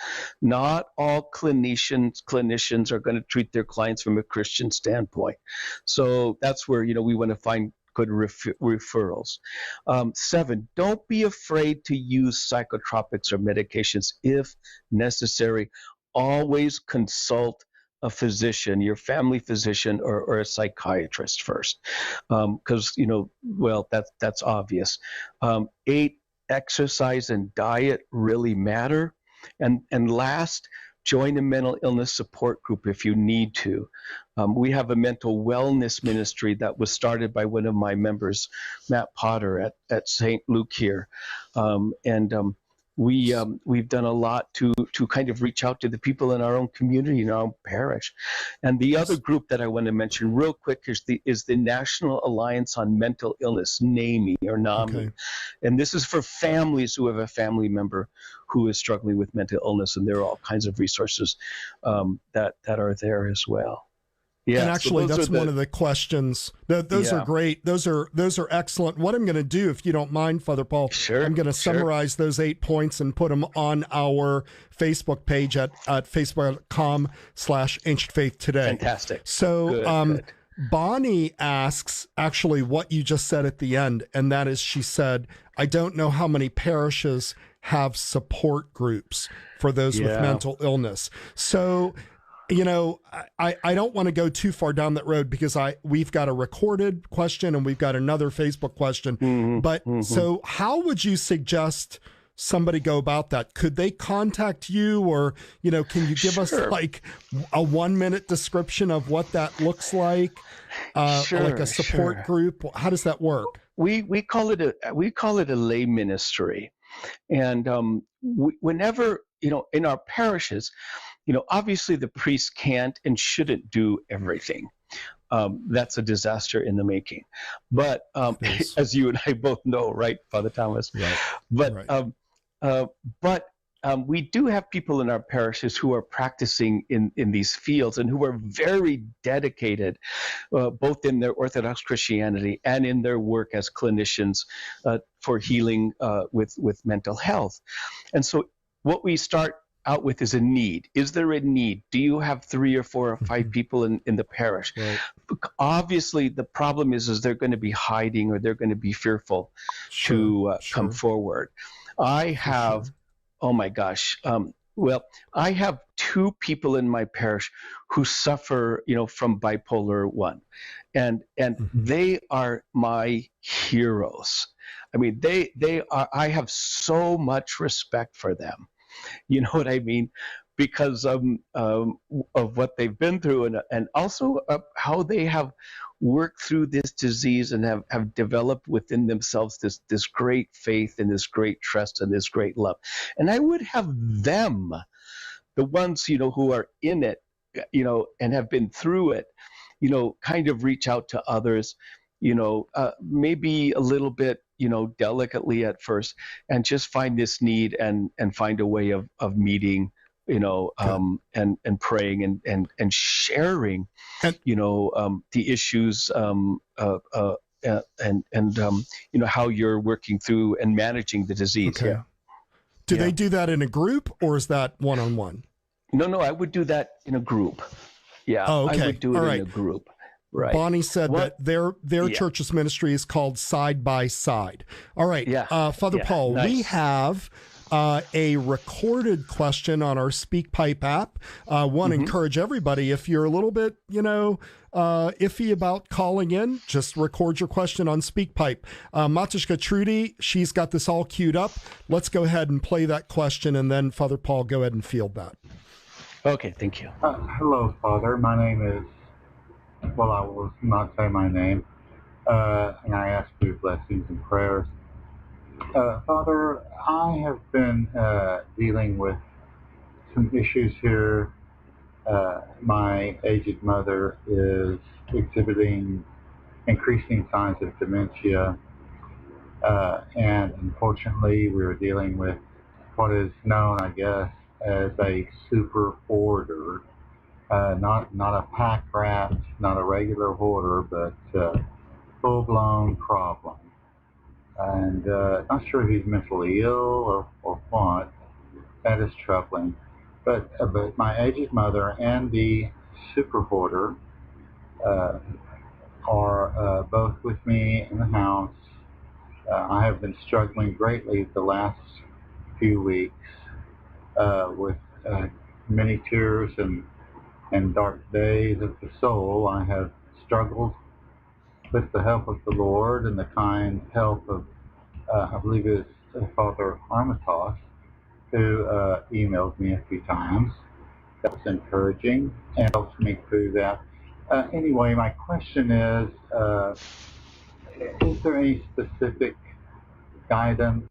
Not all clinicians are going to treat their clients from a Christian standpoint. So that's where, we want to find good referrals. 7, don't be afraid to use psychotropics or medications if necessary. Always consult a physician, your family physician or a psychiatrist first, because that's obvious. 8, exercise and diet really matter, and last, join a mental illness support group if you need to. We have a mental wellness ministry that was started by one of my members, Matt Potter at St. Luke here, we've done a lot to kind of reach out to the people in our own community, in our own parish. And the other group that I want to mention real quick is the National Alliance on Mental Illness, NAMI or NAMI. Okay. And this is for families who have a family member who is struggling with mental illness, and there are all kinds of resources that are there as well. Yeah, and actually, that's one of the questions. Those are great. Those are excellent. What I'm going to do, if you don't mind, Father Paul, I'm going to summarize those 8 points and put them on our Facebook page at facebook.com/Ancient Faith Today. Fantastic. So good. Bonnie asks actually what you just said at the end, and that is, she said, I don't know how many parishes have support groups for those with mental illness. So, I don't want to go too far down that road because we've got a recorded question and we've got another Facebook question. So how would you suggest somebody go about that? Could they contact you, or, can you give us like a 1-minute description of what that looks like? Like a support group? How does that work? We call it a lay ministry. And whenever, in our parishes, obviously the priest can't and shouldn't do everything. That's a disaster in the making. But as you and I both know, right, Father Thomas? Right. But we do have people in our parishes who are practicing in these fields and who are very dedicated, both in their Orthodox Christianity and in their work as clinicians for healing with mental health. And so what we start out with is a need. Is there a need? Do you have 3 or 4 or 5 people in the parish? Right. Obviously, the problem is they're going to be hiding or they're going to be fearful to come forward. I have, oh my gosh, I have 2 people in my parish who suffer, from bipolar 1, and they are my heroes. I mean, they are. I have so much respect for them. You know what I mean? Because of what they've been through, and also how they have worked through this disease and have developed within themselves this great faith and this great trust and this great love. And I would have them, the ones, who are in it, and have been through it, kind of reach out to others, maybe a little bit, delicately at first, and just find this need and find a way of meeting and praying and sharing, And- the issues, how you're working through and managing the disease. Okay. Yeah. Do they do that in a group, or is that one-on-one? No, I would do that in a group. Yeah. Oh, okay. I would do it All in right. a group. Right. Bonnie said What- that their Yeah. church's ministry is called Side by Side. All right. Yeah. Father Yeah. Paul, Nice. we have a recorded question on our SpeakPipe app. Want to encourage everybody, if you're a little bit, iffy about calling in, just record your question on SpeakPipe. Matushka Trudy, she's got this all queued up. Let's go ahead and play that question, and then Father Paul, go ahead and field that. Okay. Thank you. Hello, Father. My name is, well, I will not say my name, and I ask for your blessings and prayers. Father, I have been dealing with some issues here. My aged mother is exhibiting increasing signs of dementia, and unfortunately we're dealing with what is known, I guess, as a super hoarder. Not a pack rat, not a regular hoarder, but full-blown problem. And not sure if he's mentally ill or what. That is troubling. But my aged mother and the super hoarder are both with me in the house. I have been struggling greatly the last few weeks with many tears and dark days of the soul. I have struggled with the help of the Lord and the kind help of, I believe it is Father Armitage, who emailed me a few times. That was encouraging and helped me through that. Anyway, my question is there any specific guidance?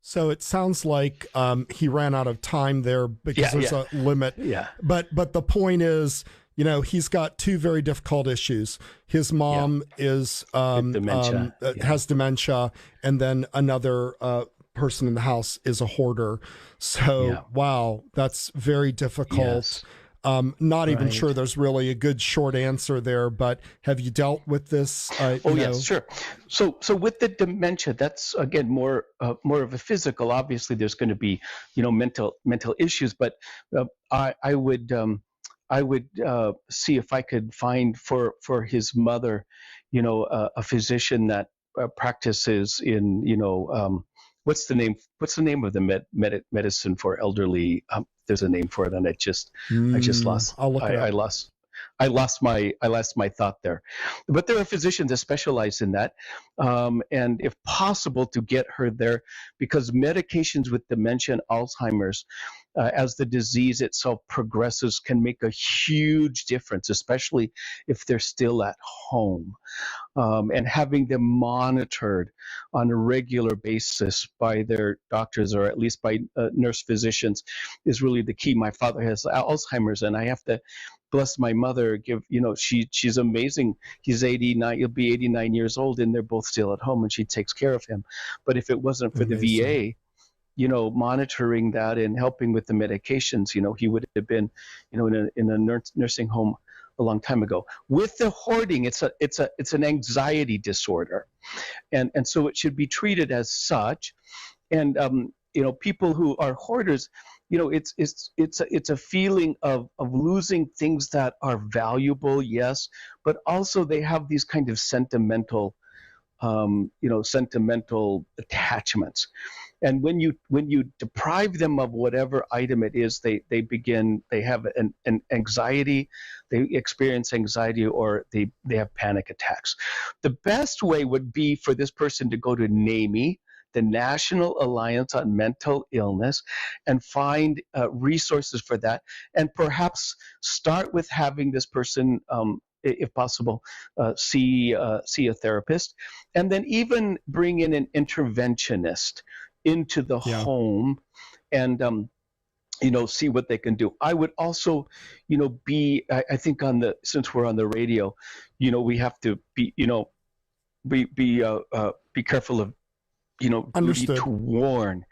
So it sounds like he ran out of time there because there's a limit. Yeah. But the point is, he's got two very difficult issues. His mom is dementia. Has dementia, and then another person in the house is a hoarder. So wow, that's very difficult. Yes. Not even sure there's really a good short answer there, but have you dealt with this? Yes, sure. So with the dementia, that's again more of a physical. Obviously, there's going to be mental issues, but I would see if I could find for his mother, a physician that practices in what's the name of the medicine for elderly? There's a name for it, and I just lost. I'll look it up. I lost my thought there. But there are physicians that specialize in that, and if possible, to get her there, because medications with dementia and Alzheimer's, as the disease itself progresses, can make a huge difference, especially if they're still at home. And having them monitored on a regular basis by their doctors, or at least by nurse physicians, is really the key. My father has Alzheimer's, and I have to bless my mother. She's amazing. He's 89. He'll be 89 years old, and they're both still at home, and she takes care of him. But if it wasn't for the VA, monitoring that and helping with the medications, he would have been, in a nursing home a long time ago. With the hoarding, it's an anxiety disorder, and so it should be treated as such. And people who are hoarders, it's a feeling of losing things that are valuable, yes, but also they have these kind of sentimental attachments. And when you deprive them of whatever item it is, they have an anxiety, they experience anxiety, or they have panic attacks. The best way would be for this person to go to NAMI, the National Alliance on Mental Illness, and find resources for that, and perhaps start with having this person, if possible, see a therapist, and then even bring in an interventionist into the home, and see what they can do. I would also, I think since we're on the radio, we have to be careful of duty Understood. to warn.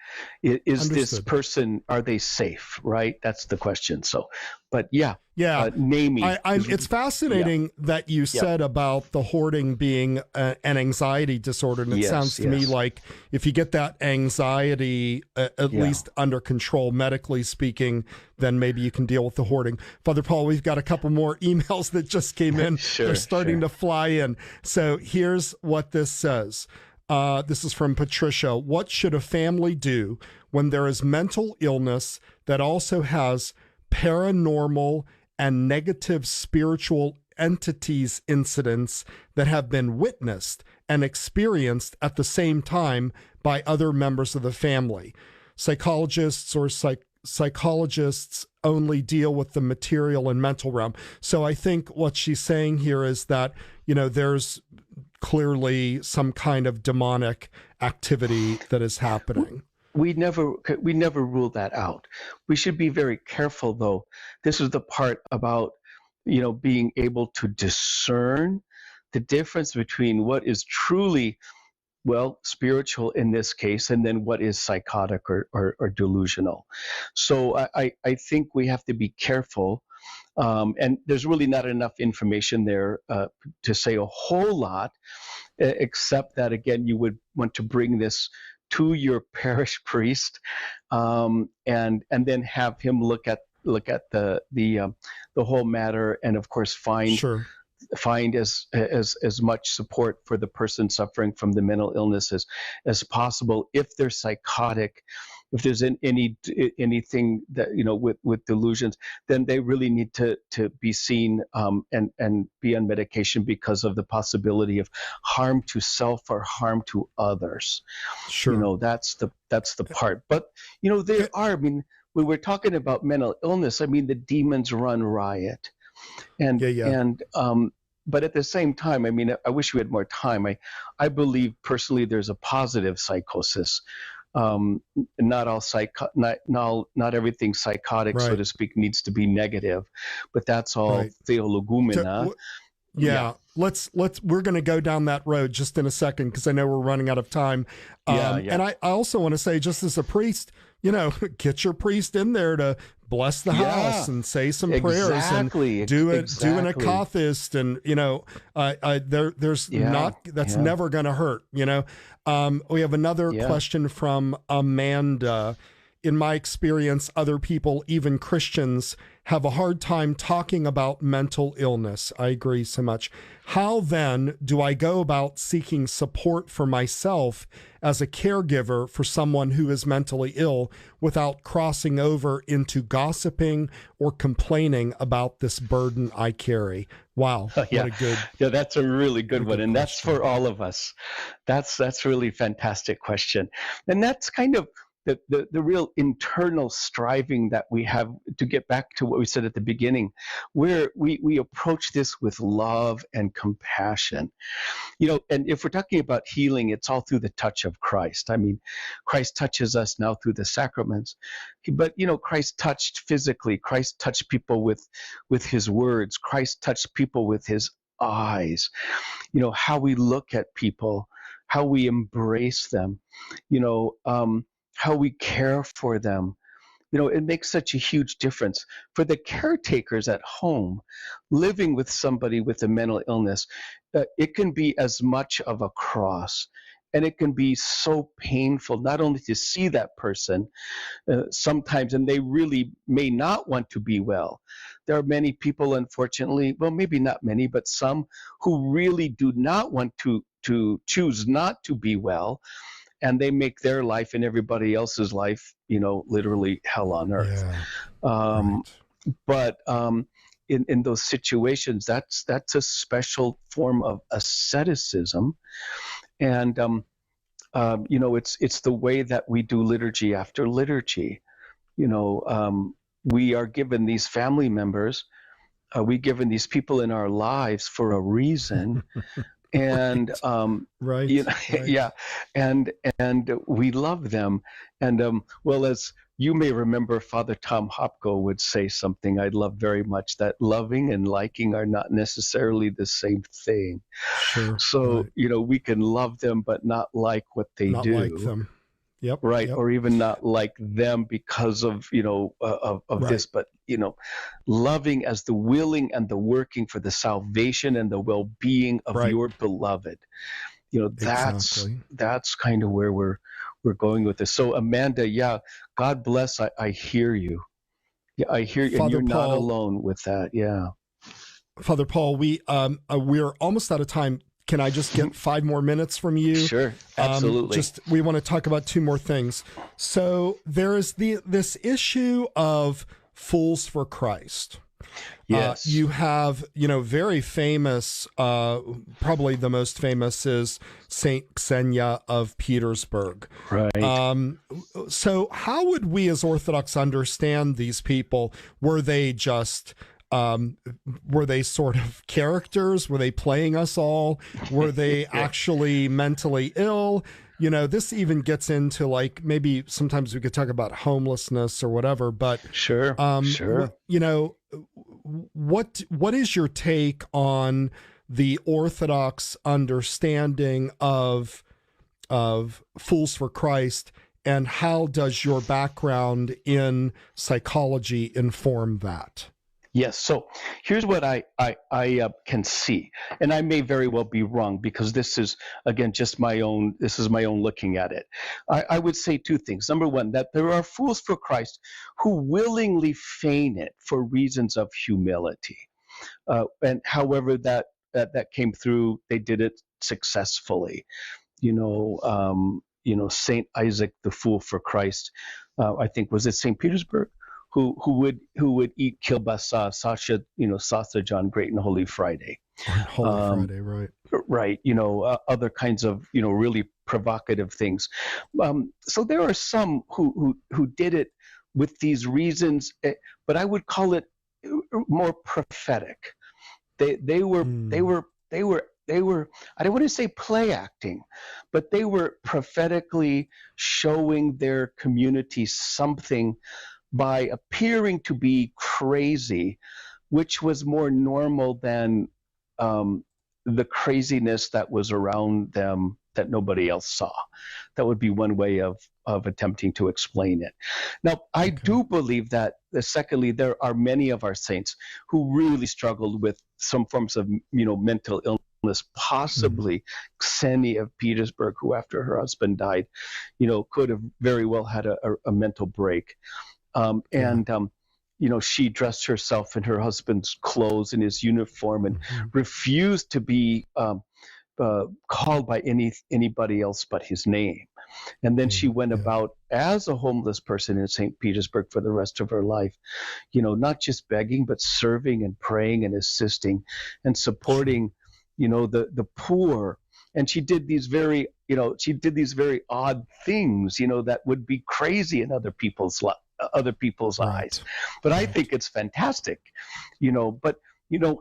Is this Understood. person, are they safe, right? That's the question. So, but yeah, Yeah. naming. It's fascinating that you said about the hoarding being an anxiety disorder. And it sounds to me like if you get that anxiety at least under control, medically speaking, then maybe you can deal with the hoarding. Father Paul, we've got a couple more emails that just came in. They're starting to fly in. So here's what this says. This is from Patricia. What should a family do when there is mental illness that also has paranormal and negative spiritual entities incidents that have been witnessed and experienced at the same time by other members of the family? Psychologists or psychologists only deal with the material and mental realm. So I think what she's saying here is that, there's clearly some kind of demonic activity that is happening. We never rule that out. We should be very careful, though. This is the part about, being able to discern the difference between what is truly, spiritual in this case, and then what is psychotic or delusional. So I think we have to be careful. And there's really not enough information there to say a whole lot, except that, again, you would want to bring this to your parish priest, and then have him look at the whole matter, and of course find as much support for the person suffering from the mental illness as possible. If they're psychotic, if there's anything that with delusions, then they really need to be seen and be on medication because of the possibility of harm to self or harm to others. Sure. That's the part. But there are. When we're talking about mental illness, the demons run riot, and but at the same time, I wish we had more time. I believe personally there's a positive psychosis. Not everything psychotic, so to speak, needs to be negative, but that's all theologumena. We're going to go down that road just in a second, because I know we're running out of time. And I also want to say, just as a priest, get your priest in there to bless the house and say some prayers and do an akathist, and that's never going to hurt. We have another question from Amanda. In my experience, other people, even Christians, have a hard time talking about mental illness. I agree so much. How then do I go about seeking support for myself as a caregiver for someone who is mentally ill without crossing over into gossiping or complaining about this burden I carry? Wow. What a good. Yeah, that's a really good one. And that's for all of us. That's really fantastic question. And that's kind of the real internal striving that we have, to get back to what we said at the beginning, where we approach this with love and compassion. And if we're talking about healing, it's all through the touch of Christ. Christ touches us now through the sacraments, but Christ touched physically. Christ touched people with his words. Christ touched people with his eyes. How we look at people, how we embrace them, how we care for them. It makes such a huge difference. For the caretakers at home, living with somebody with a mental illness, it can be as much of a cross. And it can be so painful, not only to see that person sometimes, and they really may not want to be well. There are many people, unfortunately, well, maybe not many, but some who really do not want to choose not to be well. And they make their life and everybody else's life, literally hell on earth. But in those situations, that's a special form of asceticism. And, it's the way that we do liturgy after liturgy. We are given these family members, we given these people in our lives for a reason. And and we love them, and as you may remember Father Tom Hopko would say something I love very much, that loving and liking are not necessarily the same thing. Sure. So, Right. we can love them but not like what they Not do. like them. Yep. Right. Yep. Or even not like them because of, of Right. this, but, loving as the willing and the working for the salvation and the well-being of Right. your beloved. Exactly. That's kind of where we're going with this. So Amanda, yeah, God bless. I hear you. Yeah, I hear you. And Father you're not Paul, alone with that. Yeah. Father Paul, we're almost out of time. Can I just get 5 more minutes from you? Sure, absolutely. We want to talk about 2 more things. So there is this issue of fools for Christ. Yes. You have, very famous, probably the most famous is Saint Xena of Petersburg. Right. So how would we as Orthodox understand these people? Were they just... were they sort of characters? Were they playing us all? Were they actually mentally ill? This even gets into like, maybe sometimes we could talk about homelessness or whatever, but sure. What is your take on the Orthodox understanding of Fools for Christ, and how does your background in psychology inform that? Yes. So here's what I can see, and I may very well be wrong, because this is, again, just my own looking at it. I would say 2 things. Number one, that there are fools for Christ who willingly feign it for reasons of humility. And however that came through, they did it successfully. Saint Isaac, the fool for Christ, I think, was it St. Petersburg? Who would eat kielbasa, sausage on Great and Holy Friday. Holy Friday, right? Right. Other kinds of really provocative things. So there are some who did it with these reasons, but I would call it more prophetic. They were I don't want to say play acting, but they were prophetically showing their community something by appearing to be crazy, which was more normal than the craziness that was around them that nobody else saw. That would be one way of attempting to explain it. Now, I do believe that, secondly, there are many of our saints who really struggled with some forms of mental illness, possibly Xena of Petersburg, who after her husband died, could have very well had a mental break. She dressed herself in her husband's clothes and his uniform, and refused to be called by anybody else but his name. And then she went about as a homeless person in St. Petersburg for the rest of her life, not just begging, but serving and praying and assisting and supporting, the poor. And she did these very odd things, that would be crazy in other people's eyes. But I think it's fantastic, but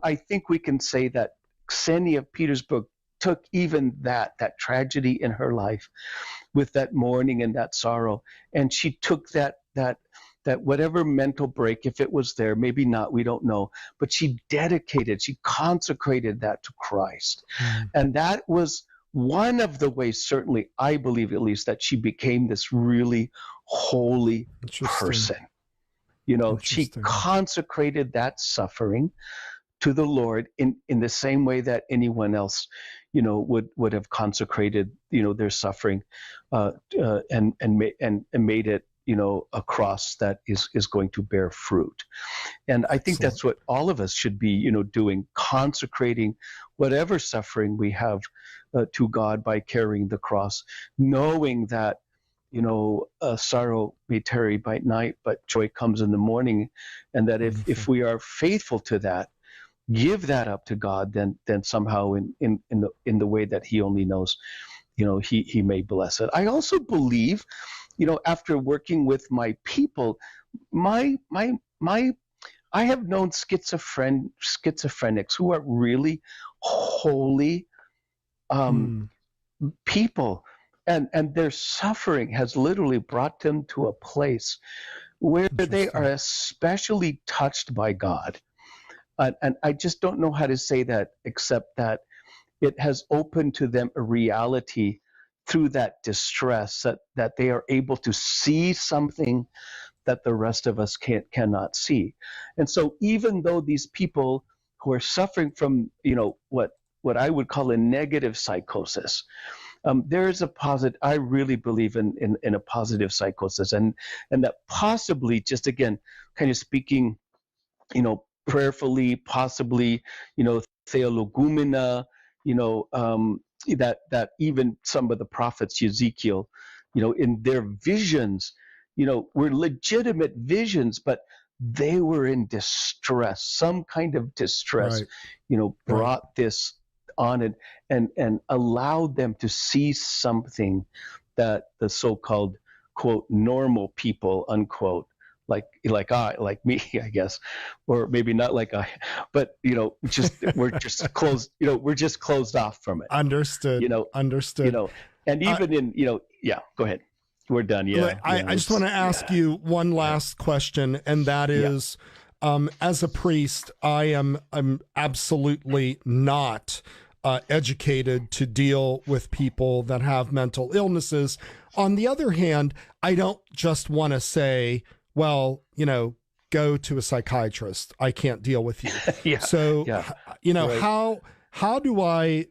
I think we can say that Xenia of Petersburg took even that tragedy in her life with that mourning and that sorrow, and she took that whatever mental break, if it was there, maybe not, we don't know, but she consecrated that to Christ. And that was one of the ways, certainly I believe at least, that she became this really holy person. She consecrated that suffering to the Lord in the same way that anyone else, would have consecrated, their suffering, and made it, a cross that is going to bear fruit. And I think that's what all of us should be, doing, consecrating whatever suffering we have to God by carrying the cross, knowing that, sorrow may tarry by night, but joy comes in the morning. And that if we are faithful to that, give that up to God, then somehow in the way that He only knows, He may bless it. I also believe, after working with my people, I have known schizophrenics who are really holy people, and their suffering has literally brought them to a place where they are especially touched by God. And I just don't know how to say that except that it has opened to them a reality through that distress that they are able to see something that the rest of us cannot see. And so even though these people who are suffering from, what I would call a negative psychosis, there is a positive. I really believe in a positive psychosis, and that possibly, just again, kind of speaking, prayerfully, possibly, theologumena, that even some of the prophets, Ezekiel, in their visions, were legitimate visions, but they were in distress, some kind of distress, brought this on and allowed them to see something that the so-called, quote, normal people, unquote, like me, I guess, or maybe not like I, but we're just closed, we're just closed off from it. Understood. Understood. And even yeah, go ahead. We're done. Yeah. I just want to ask you one last question, and that is, as a priest, I'm absolutely not educated to deal with people that have mental illnesses. On the other hand, I don't just want to say, well, go to a psychiatrist. I can't deal with you. Right. How do I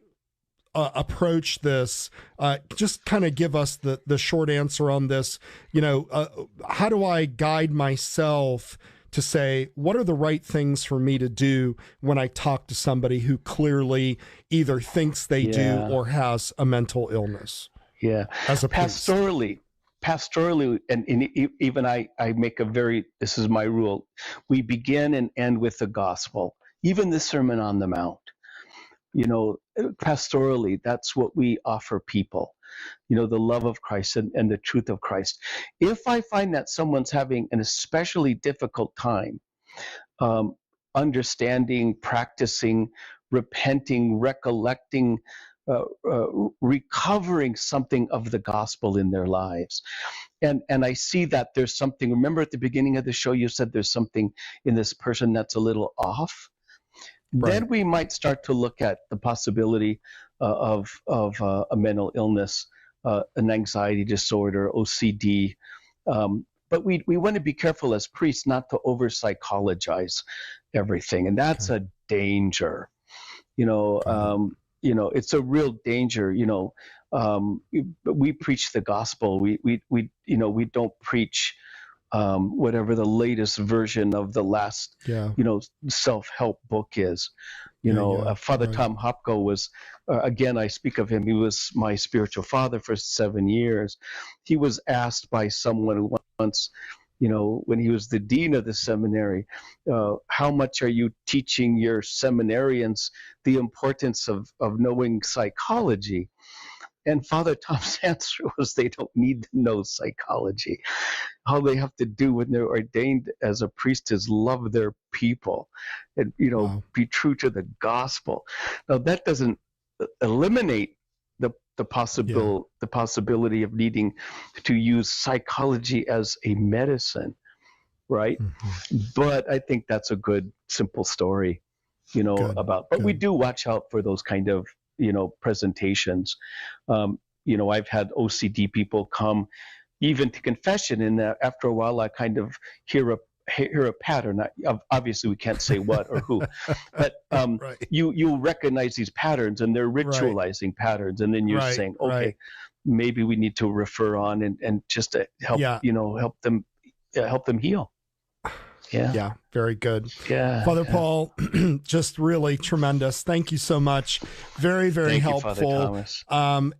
approach this? Just kind of give us the short answer on this. How do I guide myself to say, what are the right things for me to do when I talk to somebody who clearly either thinks they do or has a mental illness? Yeah. As a pastorally, and even I make this is my rule. We begin and end with the gospel, even the Sermon on the Mount. Pastorally, that's what we offer people, the love of Christ and the truth of Christ. If I find that someone's having an especially difficult time understanding, practicing, repenting, recollecting, recovering something of the gospel in their lives, and I see that there's something, remember at the beginning of the show, you said there's something in this person that's a little off. Right. Then we might start to look at the possibility of a mental illness, an anxiety disorder, OCD. But we want to be careful as priests not to over psychologize everything, and that's a danger. It's a real danger. We preach the gospel. We don't preach whatever the latest version of the last, self-help book is. Father Tom Hopko was, again, I speak of him, he was my spiritual father for 7 years. He was asked by someone once, when he was the dean of the seminary, how much are you teaching your seminarians the importance of knowing psychology? And Father Tom's answer was they don't need to know psychology. All they have to do when they're ordained as a priest is love their people and, be true to the gospel. Now, that doesn't eliminate the possibility of needing to use psychology as a medicine, right? Mm-hmm. But I think that's a good, simple story, but we do watch out for those kind of, presentations. I've had OCD people come even to confession, and after a while I kind of hear a pattern. Obviously we can't say what or who, but you recognize these patterns, and they're ritualizing patterns, and then you're saying, okay, maybe we need to refer on and just to help help them heal. Yeah, very good. Yeah, Father Paul, just really tremendous. Thank you so much. Very, very helpful. You, Father Thomas.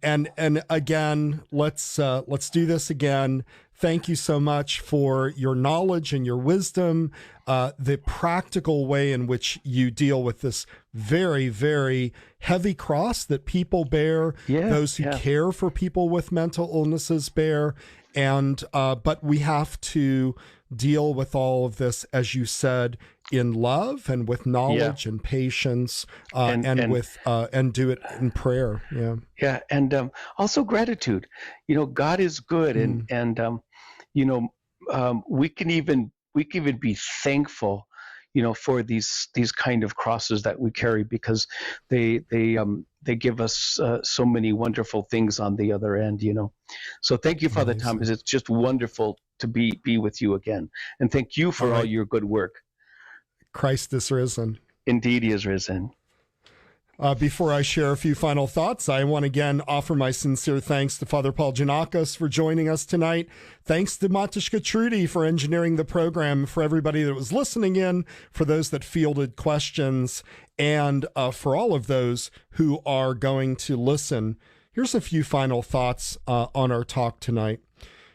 And again, let's do this again. Thank you so much for your knowledge and your wisdom, the practical way in which you deal with this very, very heavy cross that people bear, those who care for people with mental illnesses bear. And but we have to deal with all of this, as you said, in love and with knowledge and patience, and with and do it in prayer. Yeah. Yeah. And also gratitude. God is good. And we can even be thankful, for these kind of crosses that we carry, because they give us so many wonderful things on the other end. So thank you, Father Thomas. It's just wonderful to be with you again, and thank you for all your good work. Christ is risen. Indeed, he is risen. Before I share a few final thoughts, I want to again offer my sincere thanks to Father Paul Giannakos for joining us tonight. Thanks to Matushka Trudy for engineering the program, for everybody that was listening in, for those that fielded questions, and for all of those who are going to listen. Here's a few final thoughts on our talk tonight.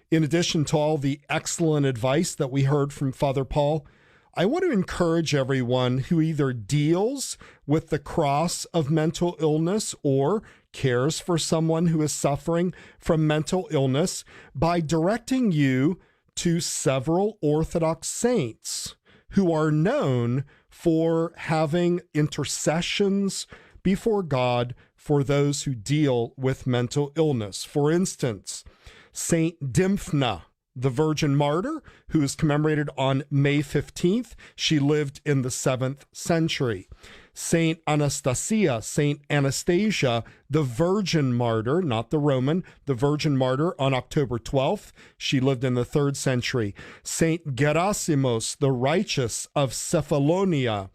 In addition to all the excellent advice that we heard from Father Paul, I want to encourage everyone who either deals with the cross of mental illness or cares for someone who is suffering from mental illness by directing you to several Orthodox saints who are known for having intercessions before God for those who deal with mental illness. For instance, Saint Dymphna, the Virgin Martyr, who is commemorated on May 15th. She lived in the 7th century. Saint Anastasia, the Virgin Martyr, not the Roman, the Virgin Martyr, on October 12th. She lived in the 3rd century. Saint Gerasimos, the Righteous of Cephalonia,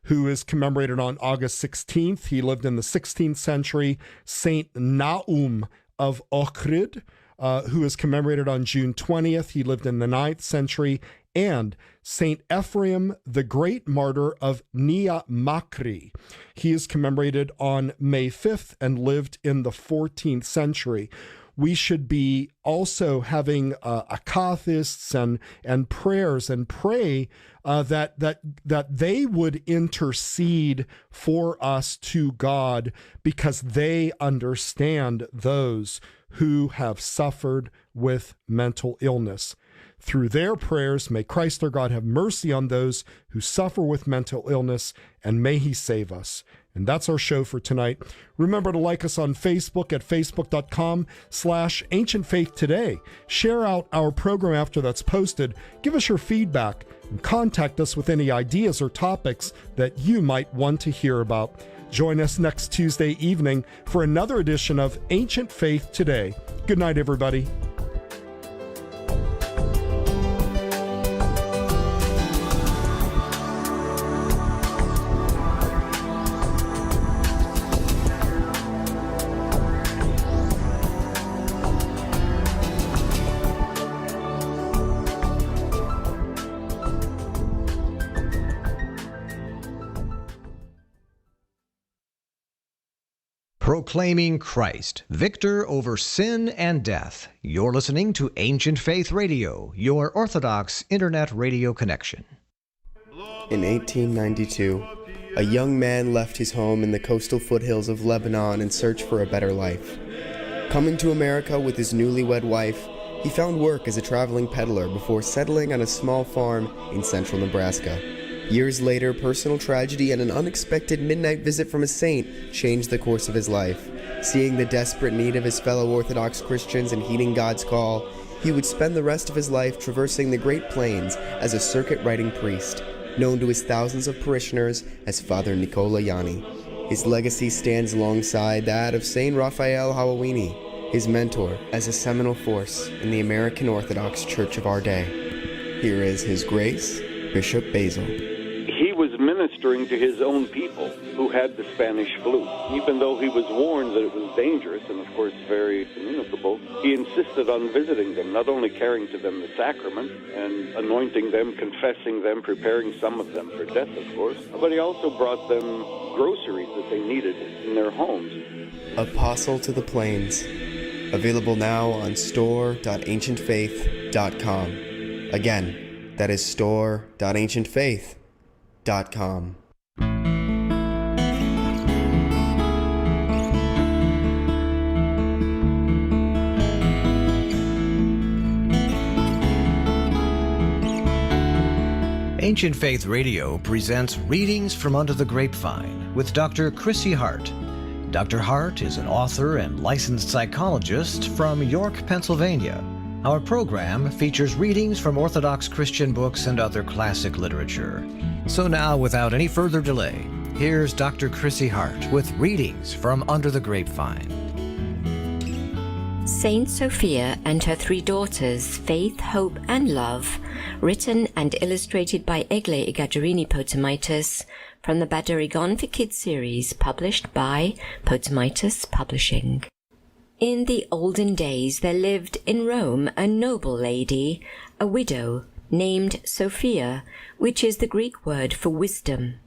who is commemorated on August 16th. He lived in the 16th century. Saint Naum of Ohrid, who is commemorated on June 20th. He lived in the 9th century. And Saint Ephraim, the great martyr of Nia Makri. He is commemorated on May 5th and lived in the 14th century. We should be also having akathists and prayers and pray that they would intercede for us to God, because they understand those who have suffered with mental illness. Through their prayers, may Christ our God have mercy on those who suffer with mental illness, and may he save us. And that's our show for tonight. Remember to like us on Facebook at facebook.com/ancientfaithtoday. Share out our program after that's posted. Give us your feedback and contact us with any ideas or topics that you might want to hear about. Join us next Tuesday evening for another edition of Ancient Faith Today. Good night, everybody. Proclaiming Christ, victor over sin and death. You're listening to Ancient Faith Radio, your Orthodox Internet radio connection. In 1892, a young man left his home in the coastal foothills of Lebanon in search for a better life. Coming to America with his newlywed wife, he found work as a traveling peddler before settling on a small farm in central Nebraska. Years later, personal tragedy and an unexpected midnight visit from a saint changed the course of his life. Seeing the desperate need of his fellow Orthodox Christians and heeding God's call, he would spend the rest of his life traversing the Great Plains as a circuit-riding priest, known to his thousands of parishioners as Father Nicola Yanni. His legacy stands alongside that of Saint Raphael Hawawini, his mentor as a seminal force in the American Orthodox Church of our day. Here is His Grace, Bishop Basil. He was ministering to his own people who had the Spanish flu. Even though he was warned that it was dangerous and, of course, very communicable, he insisted on visiting them, not only carrying to them the sacrament and anointing them, confessing them, preparing some of them for death, of course, but he also brought them groceries that they needed in their homes. Apostle to the Plains. Available now on store.ancientfaith.com. Again, that is store.ancientfaith.com. Ancient Faith Radio presents Readings from Under the Grapevine with Dr. Chrissy Hart. Dr. Hart is an author and licensed psychologist from York, Pennsylvania. Our program features readings from Orthodox Christian books and other classic literature. So now, without any further delay, here's Dr. Chrissy Hart with Readings from Under the Grapevine. Saint Sophia and Her Three Daughters, Faith, Hope, and Love, written and illustrated by Egle Igagerini Potamaitis, from the Baderigon for Kids series, published by Potamaitis Publishing. In the olden days there lived in Rome a noble lady, a widow, named Sophia, which is the Greek word for wisdom.